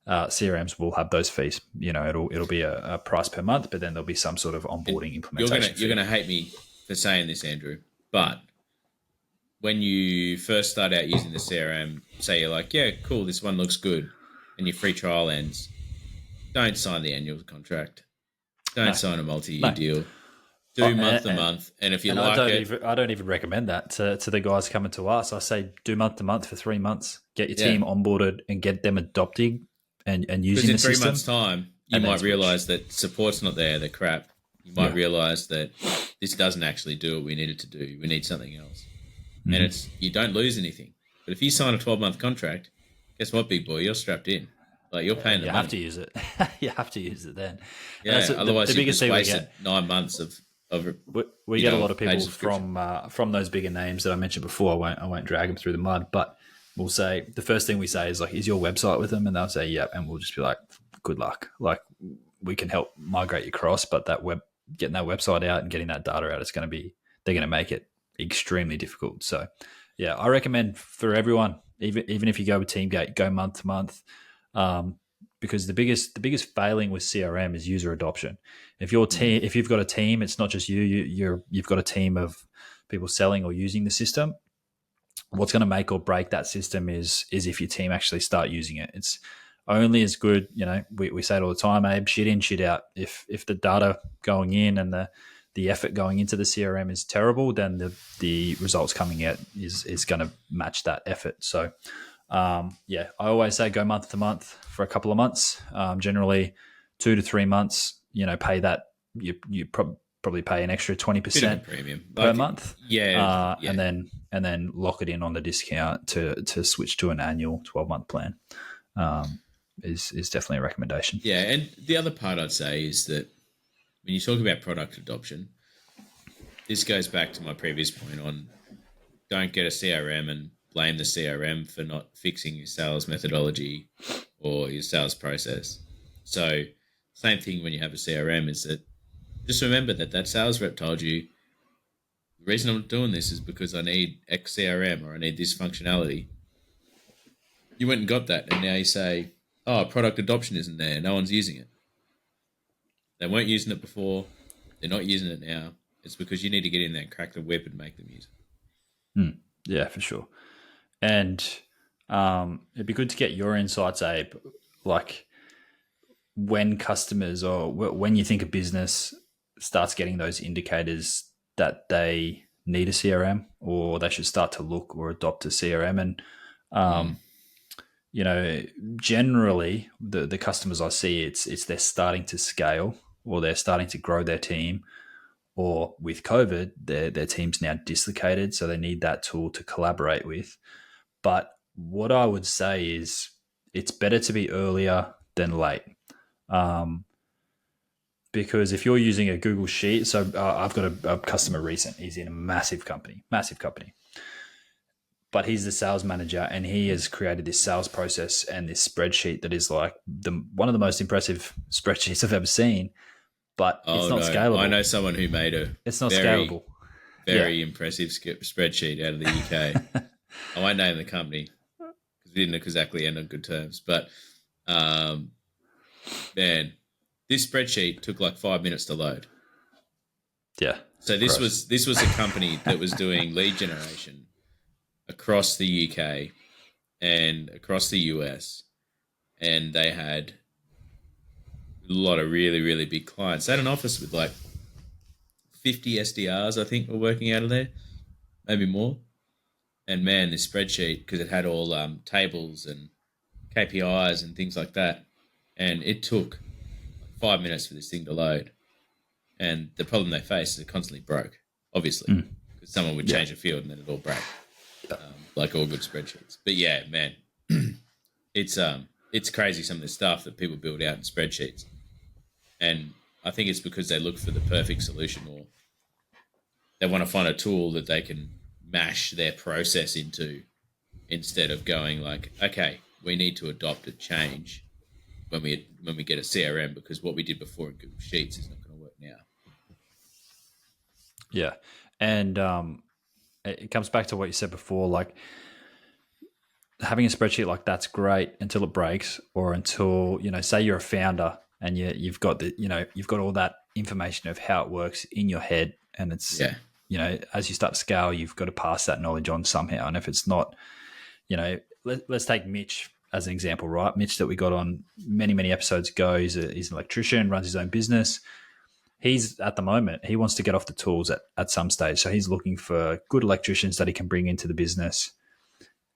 CRMs will have those fees. It'll be a price per month, but then there'll be some sort of onboarding implementation. You're gonna hate me for saying this, Andrew, but when you first start out using the CRM, say you're like, yeah, cool, this one looks good, and your free trial ends, don't sign the annual contract. Don't sign a multi-year deal. Do month to month, and if you like I don't even recommend that to the guys coming to us. I say do month to month for 3 months. Get your team onboarded and get them adopting and using the system. Because in 3 months' time, you might realize that support's not there, they're crap. You might realize that this doesn't actually do what we need it to do. We need something else. Mm-hmm. And you don't lose anything. But if you sign a 12-month contract, guess what, big boy? You're strapped in. Like you're paying the you money. have to use it. You have to use it then. Yeah, otherwise the biggest thing we get 9 months of we get a lot of people from those bigger names that I mentioned before. I won't drag them through the mud, but we'll say the first thing we say is like, "Is your website with them?" And they'll say, "Yep," and we'll just be like, "Good luck. Like we can help migrate you across, but getting that website out and getting that data out is going to be they're going to make it extremely difficult." So, yeah, I recommend for everyone, even if you go with Teamgate, go month to month. Because the biggest failing with CRM is user adoption. If you've got a team, it's not just you've got a team of people selling or using the system. What's going to make or break that system is if your team actually start using it. It's only as good, we say it all the time, Abe, shit in, shit out. If the data going in and the effort going into the CRM is terrible, then the results coming out is going to match that effort. So I always say go month to month for a couple of months. Generally, 2 to 3 months. Pay that. You probably pay an extra 20% premium per month. Yeah, and then lock it in on the discount to switch to an annual 12-month plan. Is definitely a recommendation. Yeah, and the other part I'd say is that when you talk about product adoption, this goes back to my previous point on don't get a CRM and blame the CRM for not fixing your sales methodology or your sales process. So same thing when you have a CRM is that just remember that sales rep told you the reason I'm doing this is because I need X CRM or I need this functionality. You went and got that, and now you say, oh, product adoption isn't there. No one's using it. They weren't using it before. They're not using it now. It's because you need to get in there and crack the whip and make them use it. Yeah, for sure. And it'd be good to get your insights, Abe. Like when customers or when you think a business starts getting those indicators that they need a CRM or they should start to look or adopt a CRM. And, generally the customers I see, it's they're starting to scale or they're starting to grow their team, or with COVID, their team's now dislocated, so they need that tool to collaborate with. But what I would say is it's better to be earlier than late. Because if you're using a Google Sheet, so I've got a customer recent, he's in a massive company, but he's the sales manager and he has created this sales process and this spreadsheet that is like one of the most impressive spreadsheets I've ever seen. But it's not scalable. I know someone who made it's not scalable. Very impressive spreadsheet out of the UK. I won't name the company because we didn't exactly end on good terms. But man, this spreadsheet took like 5 minutes to load. Yeah. So this was a company that was doing lead generation across the UK and across the US, and they had a lot of really, really big clients. They had an office with like 50 SDRs, I think, were working out of there, maybe more. And man, this spreadsheet, because it had all tables and KPIs and things like that, and it took 5 minutes for this thing to load. And the problem they faced is it constantly broke, obviously, because someone would change a field and then it all break, like all good spreadsheets. But yeah, man, it's crazy some of the stuff that people build out in spreadsheets. And I think it's because they look for the perfect solution, or they want to find a tool that they can mash their process into instead of going like, okay, we need to adopt a change when we get a CRM because what we did before in Google Sheets is not going to work now. Yeah. And it comes back to what you said before, like having a spreadsheet like that's great until it breaks, or until, say you're a founder and you've got you've got all that information of how it works in your head, and it's, as you start to scale, you've got to pass that knowledge on somehow. And if it's not, let's take Mitch as an example, right? Mitch that we got on many, many episodes ago, he's an electrician, runs his own business. He's at the moment, he wants to get off the tools at some stage. So he's looking for good electricians that he can bring into the business.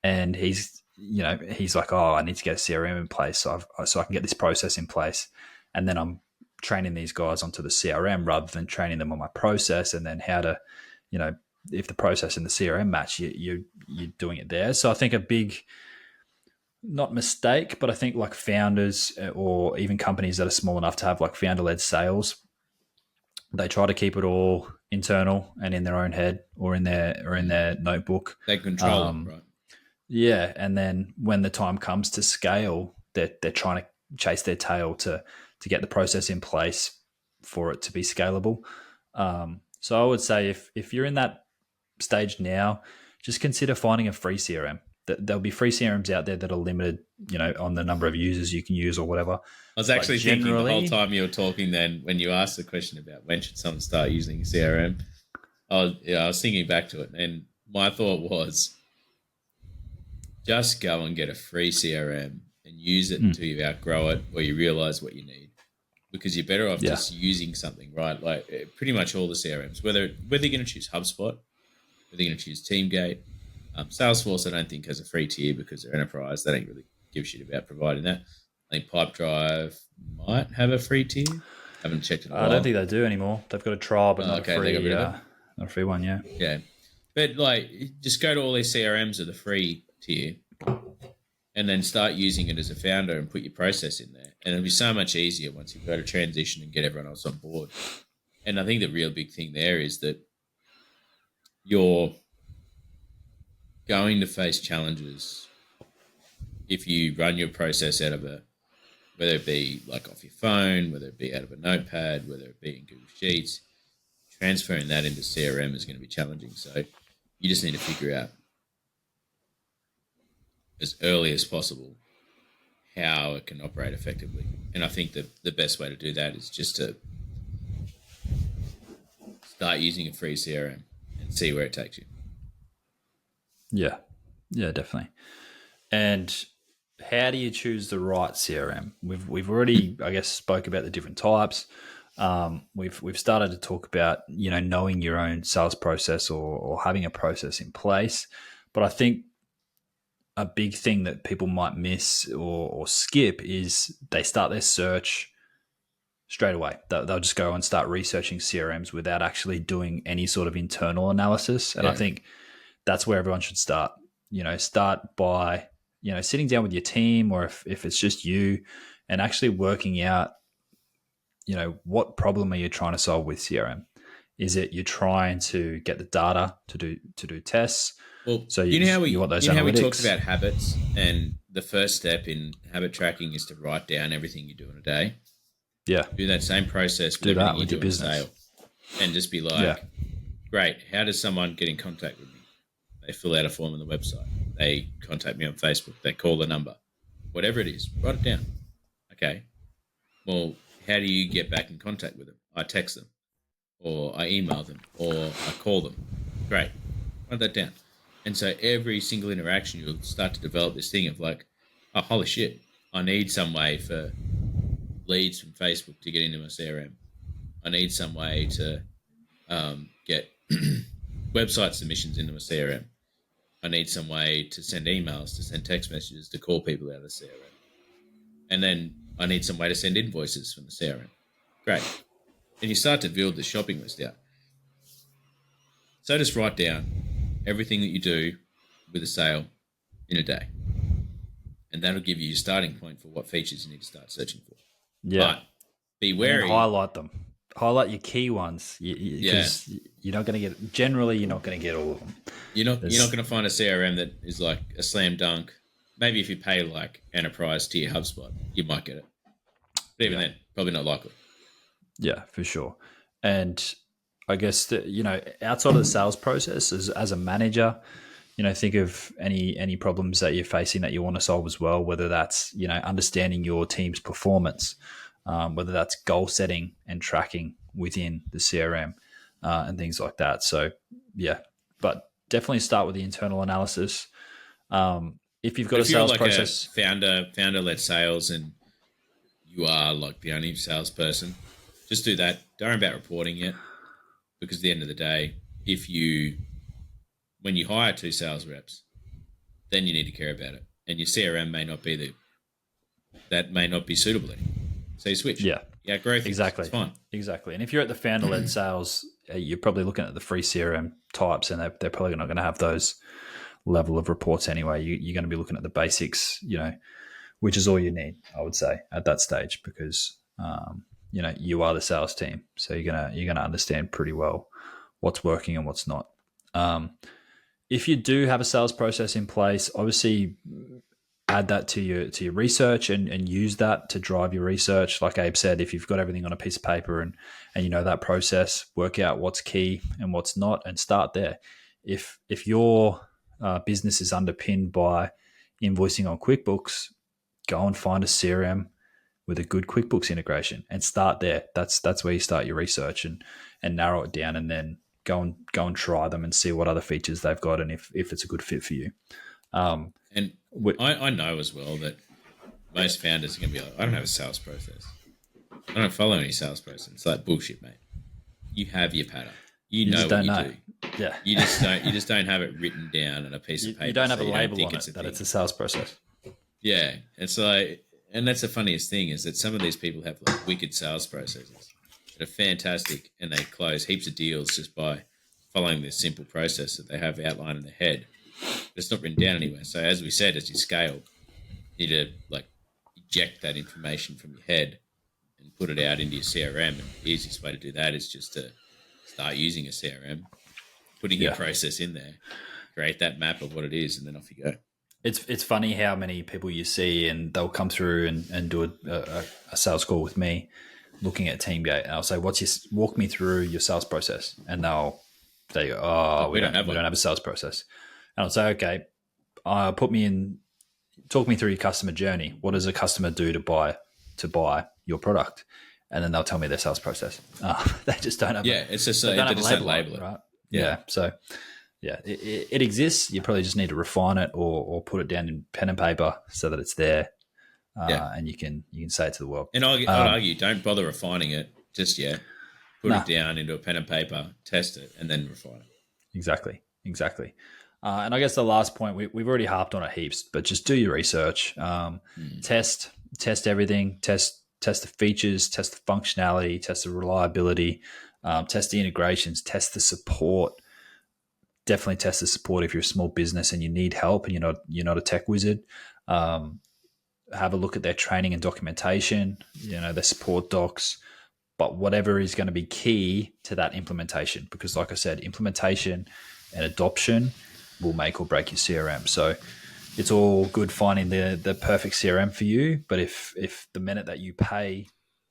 And he's like, oh, I need to get a CRM in place so I can get this process in place. And then I'm training these guys onto the CRM rather than training them on my process and then how to, if the process and the CRM match, you're doing it there. So I think a big not mistake, but I think like founders or even companies that are small enough to have like founder-led sales, they try to keep it all internal and in their own head or in their notebook. They control it, right? Yeah, and then when the time comes to scale, they're trying to chase their tail to get the process in place for it to be scalable. So I would say if you're in that stage now, just consider finding a free CRM. There'll be free CRMs out there that are limited, on the number of users you can use or whatever. I was actually thinking the whole time you were talking then when you asked the question about when should someone start using CRM, I was thinking back to it, and my thought was just go and get a free CRM and use it until you outgrow it or you realize what you need, because you're better off just using something, right? Like pretty much all the CRMs, whether you're going to choose HubSpot, whether you're going to choose Teamgate. Salesforce, I don't think, has a free tier because they're enterprise. They don't really give a shit about providing that. I think Pipedrive might have a free tier. Haven't checked it out. I don't think they do anymore. They've got a trial, but not a free. They got rid of it. Not a free one, yeah. Yeah, but like, just go to all these CRMs of the free tier, and then start using it as a founder and put your process in there, and it'll be so much easier once you go to transition and get everyone else on board. And I think the real big thing there is that you're going to face challenges if you run your process out of whether it be like off your phone, whether it be out of a notepad, whether it be in Google Sheets. Transferring that into CRM is going to be challenging. So you just need to figure out as early as possible how it can operate effectively. And I think that the best way to do that is just to start using a free CRM and see where it takes you. Yeah, definitely. And how do you choose the right CRM? We've already, I guess, spoke about the different types. We've started to talk about knowing your own sales process or having a process in place. But I think a big thing that people might miss or skip is they start their search straight away. They'll just go and start researching CRMs without actually doing any sort of internal analysis. And I think that's where everyone should start. Start by, sitting down with your team, or if it's just you, and actually working out, what problem are you trying to solve with CRM? Is it you're trying to get the data to do tests? Well, so how we talked about habits, and the first step in habit tracking is to write down everything you do in a day. Yeah. Do that same process with everything you do in sale, and just be like, great, how does someone get in contact with me? They fill out a form on the website. They contact me on Facebook. They call the number. Whatever it is, write it down. Okay. Well, how do you get back in contact with them? I text them, or I email them, or I call them. Great. Write that down. And so every single interaction, you'll start to develop this thing of like, oh, holy shit, I need some way for leads from Facebook to get into my CRM. I need some way to get website submissions into my CRM. I need some way to send emails, to send text messages, to call people out of the CRM. And then I need some way to send invoices from the CRM. Great. And you start to build the shopping list out. So just write down everything that you do with a sale in a day. And that'll give you your starting point for what features you need to start searching for. Yeah. But be wary. And highlight them. Highlight your key ones. Because you're not going to get, generally, you're not going to get all of them. You're not going to find a CRM that is like a slam dunk. Maybe if you pay like enterprise tier HubSpot, you might get it. But even then, probably not likely. Yeah, for sure. And I guess that, outside of the sales process, as a manager, think of any problems that you're facing that you want to solve as well, whether that's, understanding your team's performance, whether that's goal setting and tracking within the CRM and things like that. So, yeah, but definitely start with the internal analysis. If you've got a sales process, founder-led sales, and you are like the only salesperson, just do that. Don't worry about reporting yet, because at the end of the day, when you hire 2 sales reps, then you need to care about it, and your CRM may not be suitable anymore. So you switch. Yeah, growth. Exactly. It's fine. Exactly. And if you're at the founder-led sales, you're probably looking at the free CRM types, and they're probably not going to have those level of reports anyway. You're going to be looking at the basics, which is all you need, I would say, at that stage, because you are the sales team, so you're gonna understand pretty well what's working and what's not. If you do have a sales process in place, obviously add that to your research and use that to drive your research. Like Abe said, if you've got everything on a piece of paper and you know that process, work out what's key and what's not, and start there. If your business is underpinned by invoicing on QuickBooks, go and find a CRM with a good QuickBooks integration and start there. That's where you start your research and narrow it down, and then go and try them and see what other features they've got and if it's a good fit for you. I know as well that most founders are going to be like, I don't have a sales process. I don't follow any sales process. It's like bullshit, mate. You have your pattern. You know what you do. Yeah. You just don't have it written down on a piece of paper. You don't have a label on it that it's a sales process. Yeah. It's like, and that's the funniest thing, is that some of these people have like wicked sales processes that are fantastic, and they close heaps of deals just by following this simple process that they have outlined in their head. But it's not written down anywhere. So as we said, as you scale, you need to like eject that information from your head and put it out into your CRM. And the easiest way to do that is just to start using a CRM, putting your process in there, create that map of what it is, and then off you go. It's funny how many people you see, and they'll come through and do a sales call with me, looking at TeamGate, and I'll say, walk me through your sales process, and they'll go, oh, we don't have a sales process. And I'll say, okay, talk me through your customer journey. What does a customer do to buy your product? And then they'll tell me their sales process. They just don't have. Yeah, it's just they just don't label it, right? Yeah. So yeah, it exists. You probably just need to refine it or put it down in pen and paper so that it's there, and you can say it to the world. And I'd argue, don't bother refining it just yet. Put it down into a pen and paper, test it, and then refine it. Exactly. And I guess the last point, we've already harped on it heaps, but just do your research. Test everything. Test the features. Test the functionality. Test the reliability. Test the integrations. Test the support. Definitely test the support if you're a small business and you need help and you're not a tech wizard. Have a look at their training and documentation. Their support docs. But whatever is going to be key to that implementation, because like I said, implementation and adoption will make or break your CRM. So it's all good finding the perfect CRM for you, but if the minute that you pay,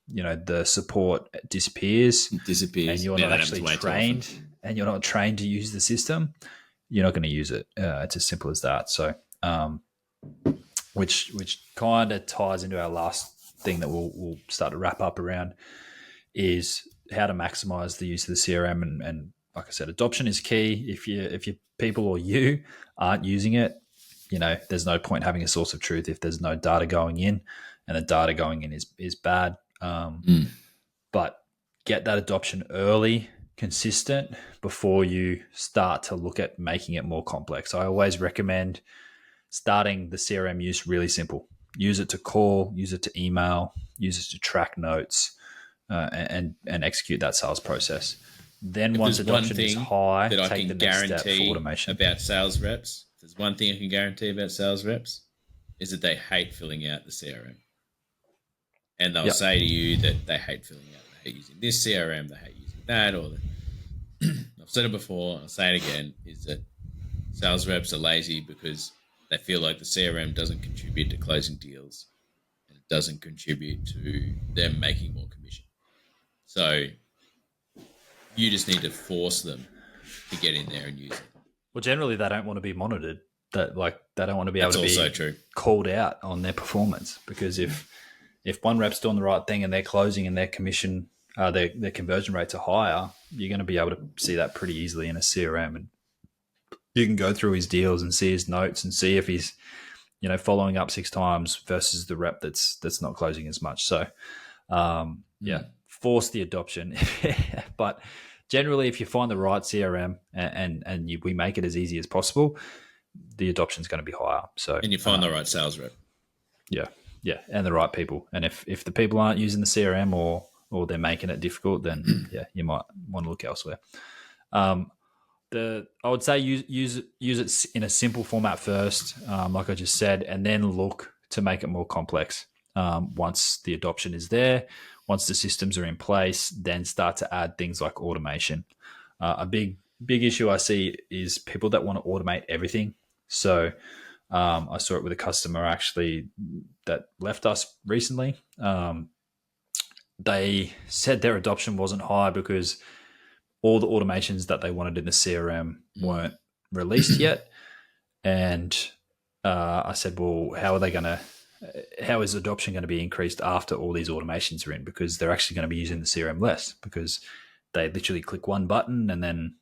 the support disappears, and you're not actually trained, and you're not trained to use the system, you're not going to use it. It's as simple as that. So, which kind of ties into our last thing that we'll start to wrap up around, is how to maximize the use of the CRM. And like I said, adoption is key. If your people or you aren't using it, there's no point having a source of truth if there's no data going in, and the data going in is bad. But get that adoption early, consistent, before you start to look at making it more complex. I always recommend starting the CRM use really simple. Use it to call, use it to email, use it to track notes, and execute that sales process. Then once adoption is high, take the next step for automation. About sales reps, there's one thing I can guarantee about sales reps, is that they hate filling out the CRM. And they'll say to you that they hate filling out. They hate using this CRM, they hate using that, or I've said it before, I'll say it again, is that sales reps are lazy because they feel like the CRM doesn't contribute to closing deals, and it doesn't contribute to them making more commission. So you just need to force them to get in there and use it. Well, generally they don't want to be monitored. They don't want to be able to be called out on their performance, because if one rep's doing the right thing and they're closing and their commission, their conversion rates are higher, you're going to be able to see that pretty easily in a CRM, and you can go through his deals and see his notes and see if he's, following up 6 times versus the rep that's not closing as much. So, force the adoption. But generally, if you find the right CRM and we make it as easy as possible, the adoption is going to be higher. So, and you find the right sales rep. Yeah, and the right people. And if the people aren't using the CRM or they're making it difficult, then you might want to look elsewhere. I would say use it in a simple format first, like I just said, and then look to make it more complex. Once the adoption is there, once the systems are in place, then start to add things like automation. A big issue I see is people that want to automate everything. So I saw it with a customer actually that left us recently. They said their adoption wasn't high because all the automations that they wanted in the CRM weren't released yet. And I said, well, how is adoption going to be increased after all these automations are in? Because they're actually going to be using the CRM less, because they literally click one button and then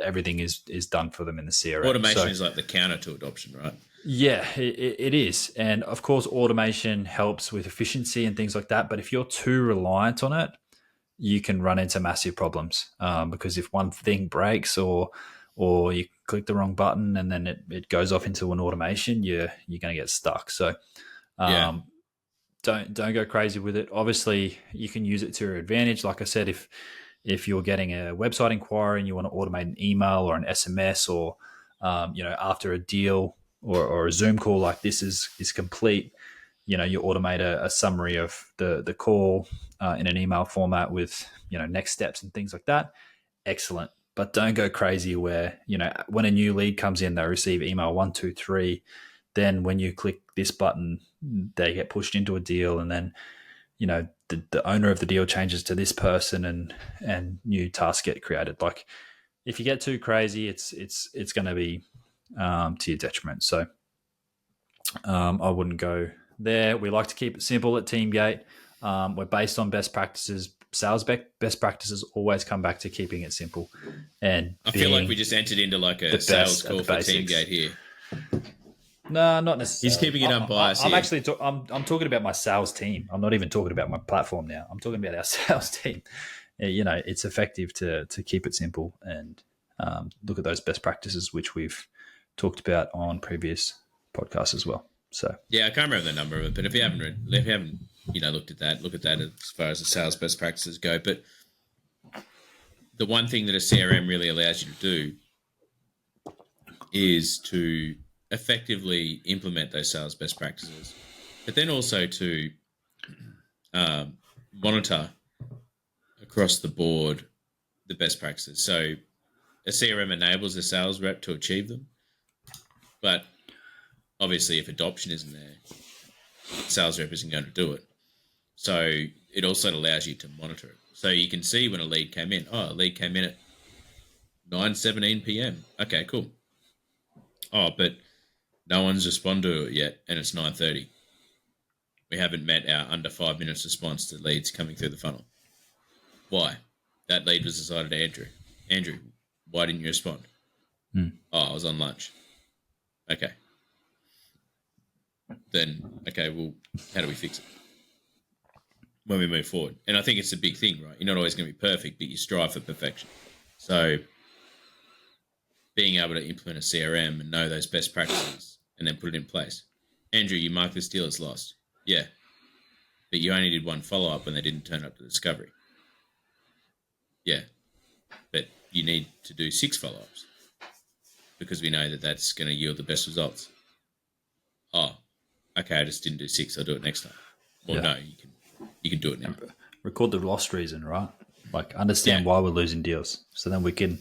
everything is done for them in the CRM. Automation is like the counter to adoption, right? Yeah, it is. And of course, automation helps with efficiency and things like that. But if you're too reliant on it, you can run into massive problems, because if one thing breaks or you click the wrong button and then it goes off into an automation, you're going to get stuck. So don't go crazy with it. Obviously, you can use it to your advantage. Like I said, if you're getting a website inquiry and you want to automate an email or an SMS, or after a deal or a Zoom call like this is complete, you automate a summary of the call in an email format with next steps and things like that. Excellent. But don't go crazy where when a new lead comes in, they receive email 1, 2, 3. Then when you click this button, they get pushed into a deal, and then the owner of the deal changes to this person, and new tasks get created. Like, if you get too crazy, it's going to be to your detriment. So I wouldn't go there. We like to keep it simple at Teamgate. We're based on best practices. Sales best practices always come back to keeping it simple. And I feel like we just entered into like a sales call for Teamgate here. No, not necessarily. He's keeping it unbiased. I'm actually I'm talking about my sales team. I'm not even talking about my platform now. I'm talking about our sales team. It's effective to keep it simple and look at those best practices, which we've talked about on previous podcasts as well. So yeah, I can't remember the number of it, but if you haven't looked at that, look at that as far as the sales best practices go. But the one thing that a CRM really allows you to do is to effectively implement those sales best practices, but then also to monitor across the board the best practices. So a CRM enables a sales rep to achieve them, but obviously if adoption isn't there, the sales rep isn't going to do it. So it also allows you to monitor it. So you can see when a lead came in. Oh, a lead came in at 9:17 p.m. Okay, cool. Oh, but no one's responded to it yet, and it's 9:30. We haven't met our under 5 minutes response to leads coming through the funnel. Why? That lead was assigned to Andrew. Andrew, why didn't you respond? Oh, I was on lunch. Okay. Then, okay, well, how do we fix it when we move forward? And I think it's a big thing, right? You're not always going to be perfect, but you strive for perfection. So being able to implement a CRM and know those best practices and then put it in place. Andrew, you marked this deal as lost. Yeah. But you only did one follow-up when they didn't turn up to discovery. Yeah. But you need to do 6 follow-ups because we know that that's going to yield the best results. Oh, okay, I just didn't do 6. I'll do it next time. Well, no, you can do it now. Record the lost reason, right? Like, understand why we're losing deals, so then we can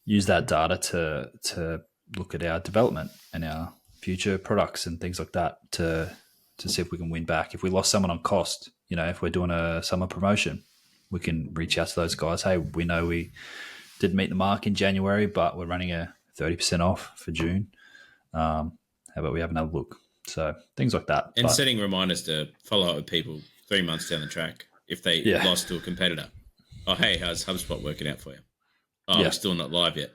use that data to look at our development and our future products and things like that to see if we can win back. If we lost someone on cost, if we're doing a summer promotion, we can reach out to those guys. Hey, we know we didn't meet the mark in January, but we're running a 30% off for June. How about we have another look? So things like that. And setting reminders to follow up with people 3 months down the track if they lost to a competitor. Oh, hey, how's HubSpot working out for you? Oh, we're still not live yet.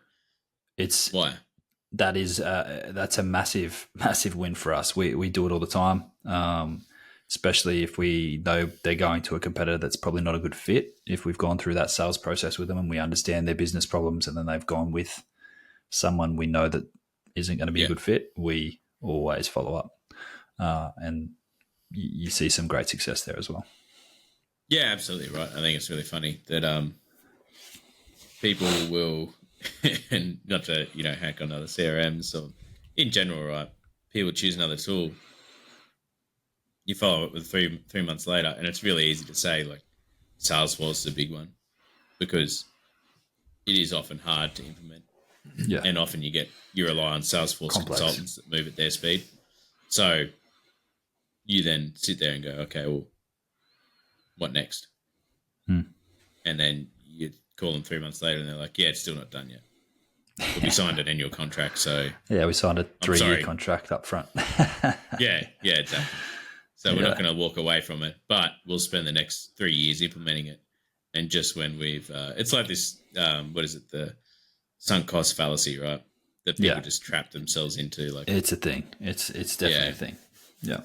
Why? That's a massive, massive win for us. We do it all the time, especially if we know they're going to a competitor that's probably not a good fit. If we've gone through that sales process with them and we understand their business problems, and then they've gone with someone we know that isn't going to be a good fit, we always follow up. And you see some great success there as well. Yeah, absolutely right. I think it's really funny that people will and not to, hack on other CRMs or in general, right? People choose another tool. You follow it with three months later, and it's really easy to say like Salesforce is a big one because it is often hard to implement. Yeah. And often you rely on Salesforce consultants that move at their speed. So you then sit there and go, okay, well, what next? And then you call them 3 months later and they're like, yeah, it's still not done yet. But we signed an annual contract, so... Yeah, we signed a 3-year contract up front. yeah, exactly. So we're not going to walk away from it, but we'll spend the next 3 years implementing it. And just when we've... it's like this, what is it, the sunk cost fallacy, right? That people just trap themselves into. Like it's a thing. It's definitely a thing. Yeah.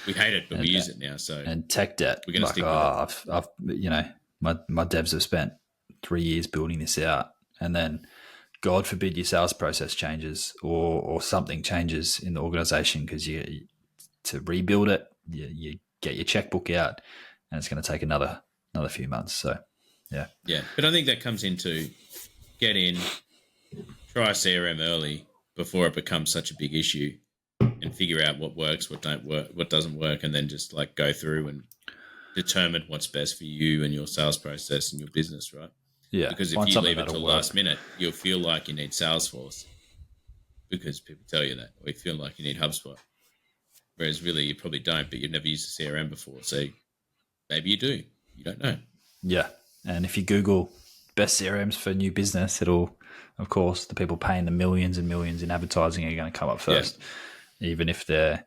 We hate it, but we use it now. So and tech debt. We're going to stick with it. I've my devs have spent 3 years building this out, and then God forbid your sales process changes or something changes in the organization because to rebuild it, you get your checkbook out, and it's going to take another few months. So yeah. But I think that comes into get in, try CRM early before it becomes such a big issue, and figure out what works, what doesn't work, and then just like go through and determine what's best for you and your sales process and your business, right? Yeah. Because if you leave it till last minute, you'll feel like you need Salesforce because people tell you that, or you feel like you need HubSpot. Whereas really you probably don't, but you've never used a CRM before. So maybe you do. You don't know. Yeah. And if you Google best CRMs for new business, it'll, of course, the people paying the millions and millions in advertising are going to come up first, even if they're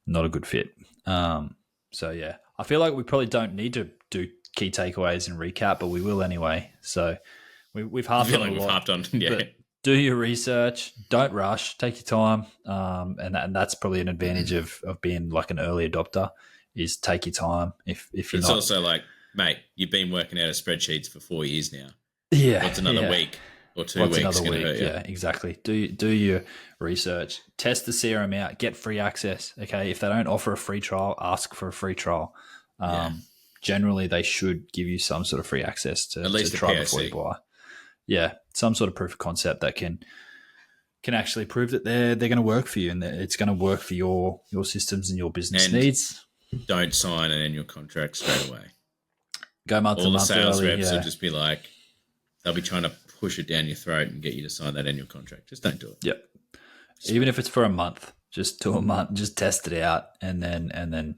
not a good fit. So, yeah, I feel like we probably don't need to do key takeaways and recap, but we will anyway. So we've harped on a lot. We've harped on, But do your research. Don't rush. Take your time. And that's probably an advantage of being like an early adopter is take your time. If you're it's not, also like, mate, you've been working out of spreadsheets for 4 years now. Yeah. What's another week or 2 weeks going to hurt you? Yeah, exactly. Do your research. Test the CRM out. Get free access. Okay. If they don't offer a free trial, ask for a free trial. Generally, they should give you some sort of free access to, at least to try POC. before you buy. Yeah, some sort of proof of concept that can actually prove that they're going to work for you and that it's going to work for your systems and your business needs. Don't sign an annual contract straight away. Go month to month. All the sales early, reps will just be like, they'll be trying to push it down your throat and get you to sign that annual contract. Just don't do it. Yep. Even if it's for a month, just do a month. Just test it out, and then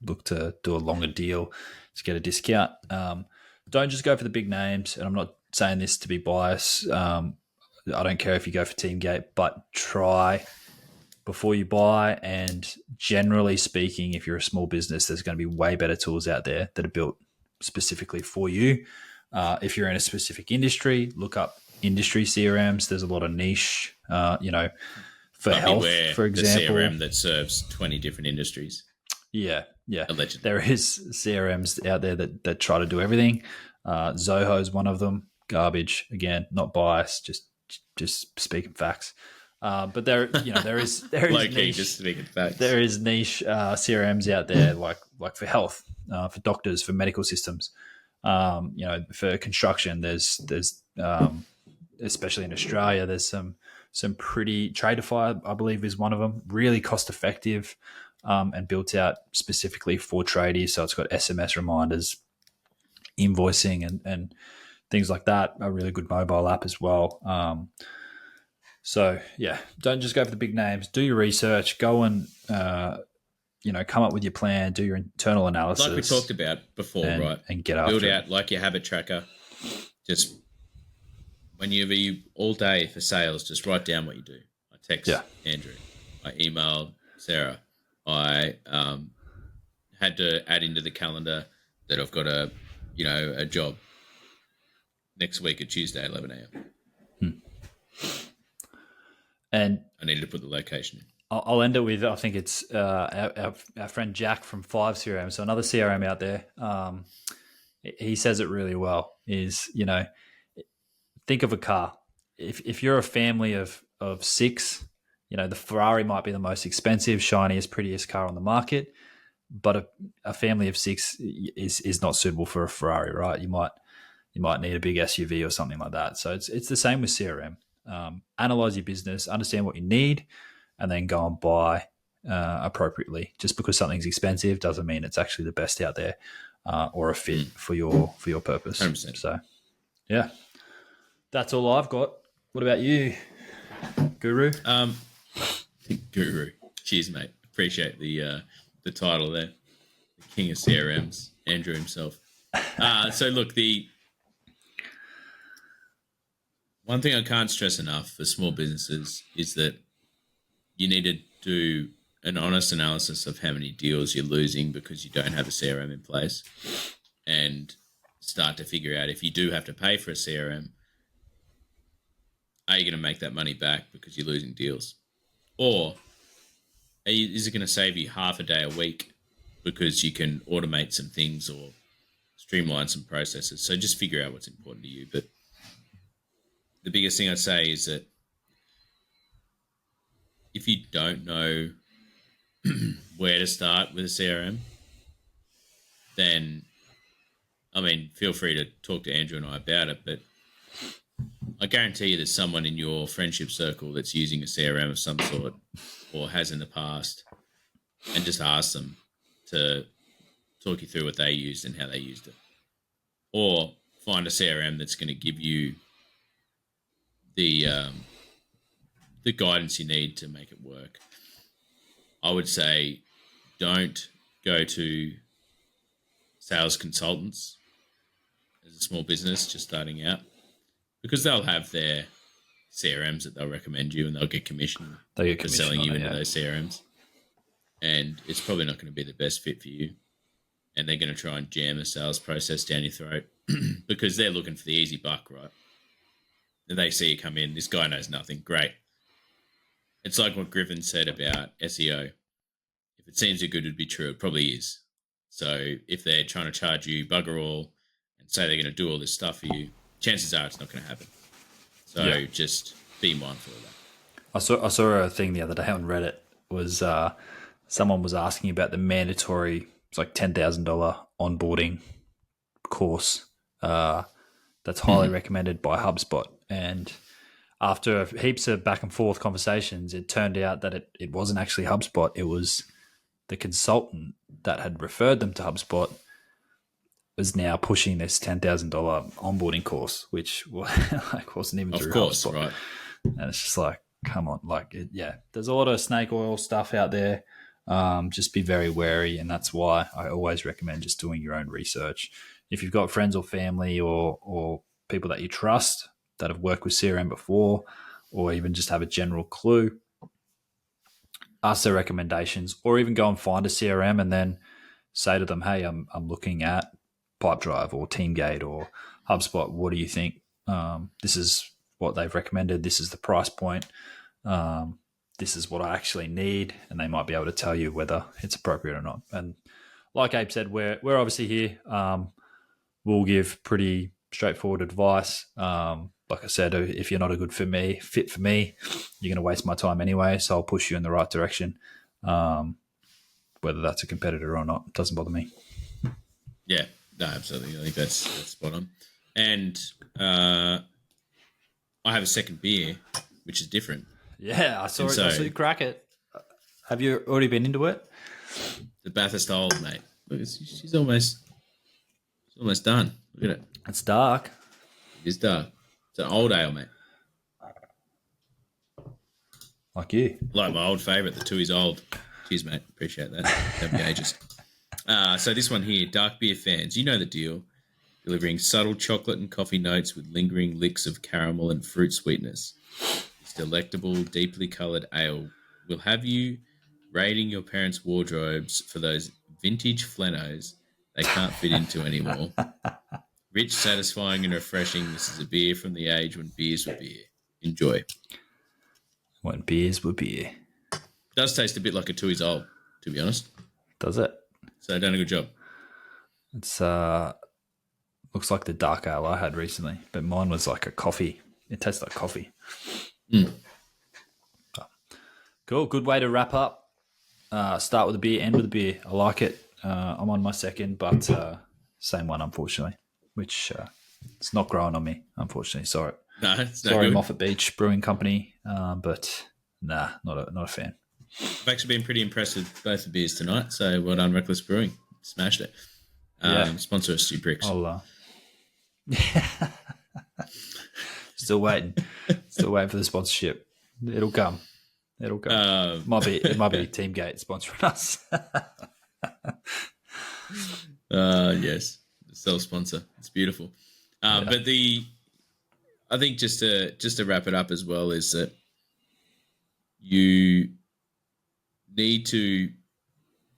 look to do a longer deal to get a discount. Don't just go for the big names. And I'm not saying this to be biased. I don't care if you go for Teamgate, but try before you buy. And generally speaking, if you're a small business, there's going to be way better tools out there that are built specifically for you. If you're in a specific industry, look up industry CRMs. There's a lot of niche, for health, for example. The CRM that serves 20 different industries. Yeah. Allegedly. There is CRMs out there that try to do everything. Zoho is one of them. Garbage. Again, not biased, just speaking facts. But there is niche, just speaking facts. There is niche CRMs out there like for health, for doctors, for medical systems. For construction, there's especially in Australia, there's some pretty Tradeify, I believe, is one of them. Really cost effective, and built out specifically for tradies. So it's got SMS reminders, invoicing, and things like that. A really good mobile app as well. So yeah, don't just go for the big names. Do your research. Go and come up with your plan. Do your internal analysis, like we talked about before, right? And get after build out like your habit tracker. Just when you all day for sales, just write down what you do. I text Andrew. I email Sarah. I had to add into the calendar that I've got a job next week at Tuesday at 11 a.m. And I needed to put the location in. I'll end it with, I think it's our friend Jack from 5 CRM. So another CRM out there. He says it really well is, think of a car. If you're a family of 6, the Ferrari might be the most expensive, shiniest, prettiest car on the market, but a family of 6 is not suitable for a Ferrari, right? You might You might need a big SUV or something like that. So it's the same with CRM. Analyze your business, understand what you need, and then go and buy appropriately. Just because something's expensive doesn't mean it's actually the best out there or a fit for your purpose. 100%. So, yeah, that's all I've got. What about you, Guru? Guru. Cheers, mate. Appreciate the title there. The king of CRMs, Andrew himself. So look, the one thing I can't stress enough for small businesses is that you need to do an honest analysis of how many deals you're losing because you don't have a CRM in place, and start to figure out if you do have to pay for a CRM, are you going to make that money back because you're losing deals? Or is it going to save you half a day a week because you can automate some things or streamline some processes? So just figure out what's important to you. But the biggest thing I'd say is that if you don't know where to start with a CRM, then, I mean, feel free to talk to Andrew and I about it, but I guarantee you there's someone in your friendship circle that's using a CRM of some sort or has in the past, and just ask them to talk you through what they used and how they used it. Or find a CRM that's going to give you the guidance you need to make it work. I would say don't go to sales consultants as a small business just starting out, because they'll have their CRMs that they'll recommend you and they'll get commission for selling you into those CRMs. And it's probably not going to be the best fit for you. And they're going to try and jam a sales process down your throat because they're looking for the easy buck, right? And they see you come in, this guy knows nothing, great. It's like what Griffin said about SEO. If it seems too good to be true, it probably is. So if they're trying to charge you bugger all and say they're going to do all this stuff for you, chances are it's not going to happen. So just be mindful of that. I saw a thing the other day on Reddit. Was someone was asking about the mandatory, it's like $10,000 onboarding course that's highly recommended by HubSpot. And after heaps of back and forth conversations, it turned out that it wasn't actually HubSpot. It was the consultant that had referred them to HubSpot was now pushing this $10,000 onboarding course, which wasn't even through HubSpot. Right. And it's just like, come on, there's a lot of snake oil stuff out there. Just be very wary, and that's why I always recommend just doing your own research. If you've got friends or family or people that you trust that have worked with CRM before, or even just have a general clue, ask their recommendations, or even go and find a CRM and then say to them, hey, I'm looking at Pipedrive or Teamgate or HubSpot. What do you think? This is what they've recommended. This is the price point. This is what I actually need. And they might be able to tell you whether it's appropriate or not. And like Abe said, we're obviously here. We'll give pretty straightforward advice. Like I said, if you're not a good fit for me, you're going to waste my time anyway. So I'll push you in the right direction. Whether that's a competitor or not, it doesn't bother me. Yeah, no, absolutely. I think that's spot on. And I have a second beer, which is different. Yeah, I saw it. I saw you crack it. Have you already been into it? The Bathurst Old, mate. Look, she's almost done. Look at it. It's dark. It is dark. It's an old ale, mate. Like you. Like my old favourite, the Tooheys Old. Cheers, mate. Appreciate that. Don't be ages. So this one here, dark beer fans, you know the deal. Delivering subtle chocolate and coffee notes with lingering licks of caramel and fruit sweetness. This delectable, deeply coloured ale will have you raiding your parents' wardrobes for those vintage flenos they can't fit into anymore. Rich, satisfying and refreshing, this is a beer from the age when beers were beer. Enjoy. When beers were beer. It does taste a bit like a Tooheys Old, to be honest. Does it? So done a good job. It's looks like the dark ale I had recently, but mine was like a coffee. It tastes like coffee. Mm. Oh. Cool. Good way to wrap up. Start with a beer, end with a beer. I like it. I'm on my second, but same one, unfortunately, which It's not growing on me, unfortunately. Sorry. No, it's not Sorry, good. Moffat Beach Brewing Company, but nah, not a fan. I've actually been pretty impressed with both the beers tonight. So well done, Reckless Brewing. Smashed it. Yeah. Sponsor us, you bricks. I'll, Still waiting for the sponsorship. It'll come. It might be Teamgate sponsoring us. Yes, self-sponsor. It's beautiful. But I think just to wrap it up as well is that you need to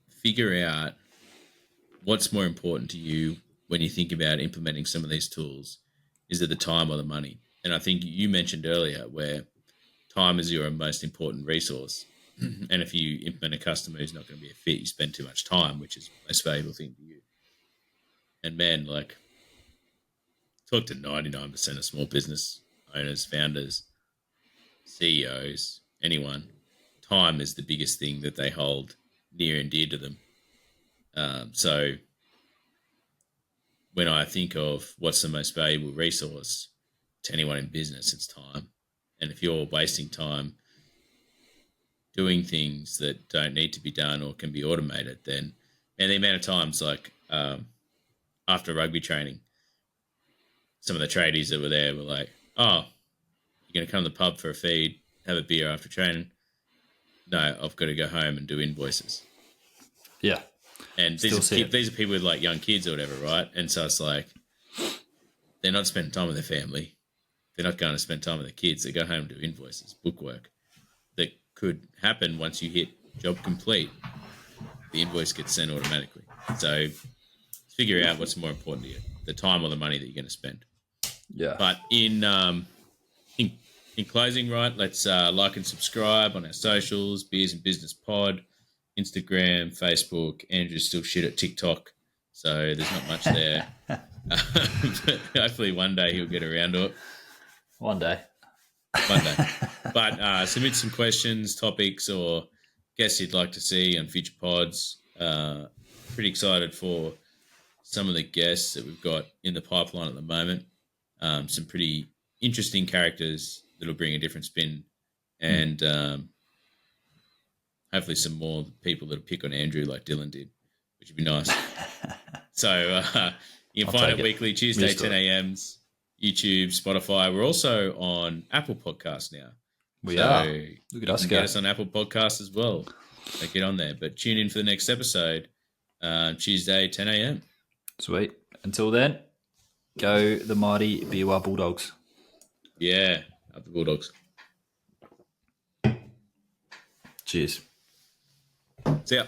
figure out what's more important to you when you think about implementing some of these tools. Is it the time or the money? And I think you mentioned earlier where time is your most important resource. And if you implement a customer who's not going to be a fit, you spend too much time, which is the most valuable thing to you. And man, like, talk to 99% of small business owners, founders, CEOs, anyone. Time is the biggest thing that they hold near and dear to them. So when I think of what's the most valuable resource to anyone in business, it's time. And if you're wasting time doing things that don't need to be done or can be automated, then, and the amount of times, like after rugby training, some of the tradies that were there were like, "Oh, you're going to come to the pub for a feed, have a beer after training?" No, I've got to go home and do invoices. Yeah. And these are people with like young kids or whatever, right? And so it's like they're not spending time with their family. They're not going to spend time with their kids. They go home and do invoices, bookwork. That could happen once you hit job complete. The invoice gets sent automatically. So figure out what's more important to you, the time or the money that you're going to spend. Yeah. But in closing, right, let's like and subscribe on our socials, Beers and Business Pod, Instagram, Facebook. Andrew's still shit at TikTok, so there's not much there. But hopefully one day he'll get around to it. One day. But submit some questions, topics, or guests you'd like to see on future pods. Pretty excited for some of the guests that we've got in the pipeline at the moment. Some pretty interesting characters that'll bring a different spin, and hopefully some more people that'll pick on Andrew like Dylan did, which would be nice. So you can find it weekly, Tuesday, 10 a.m s, YouTube, Spotify. We're also on Apple Podcasts now. We are. Look at us go. Get us on Apple Podcasts as well. So get on there. But tune in for the next episode, Tuesday, 10 a.m. Sweet. Until then, go the mighty BUR Bulldogs. Yeah, up the Bulldogs. Cheers. See ya.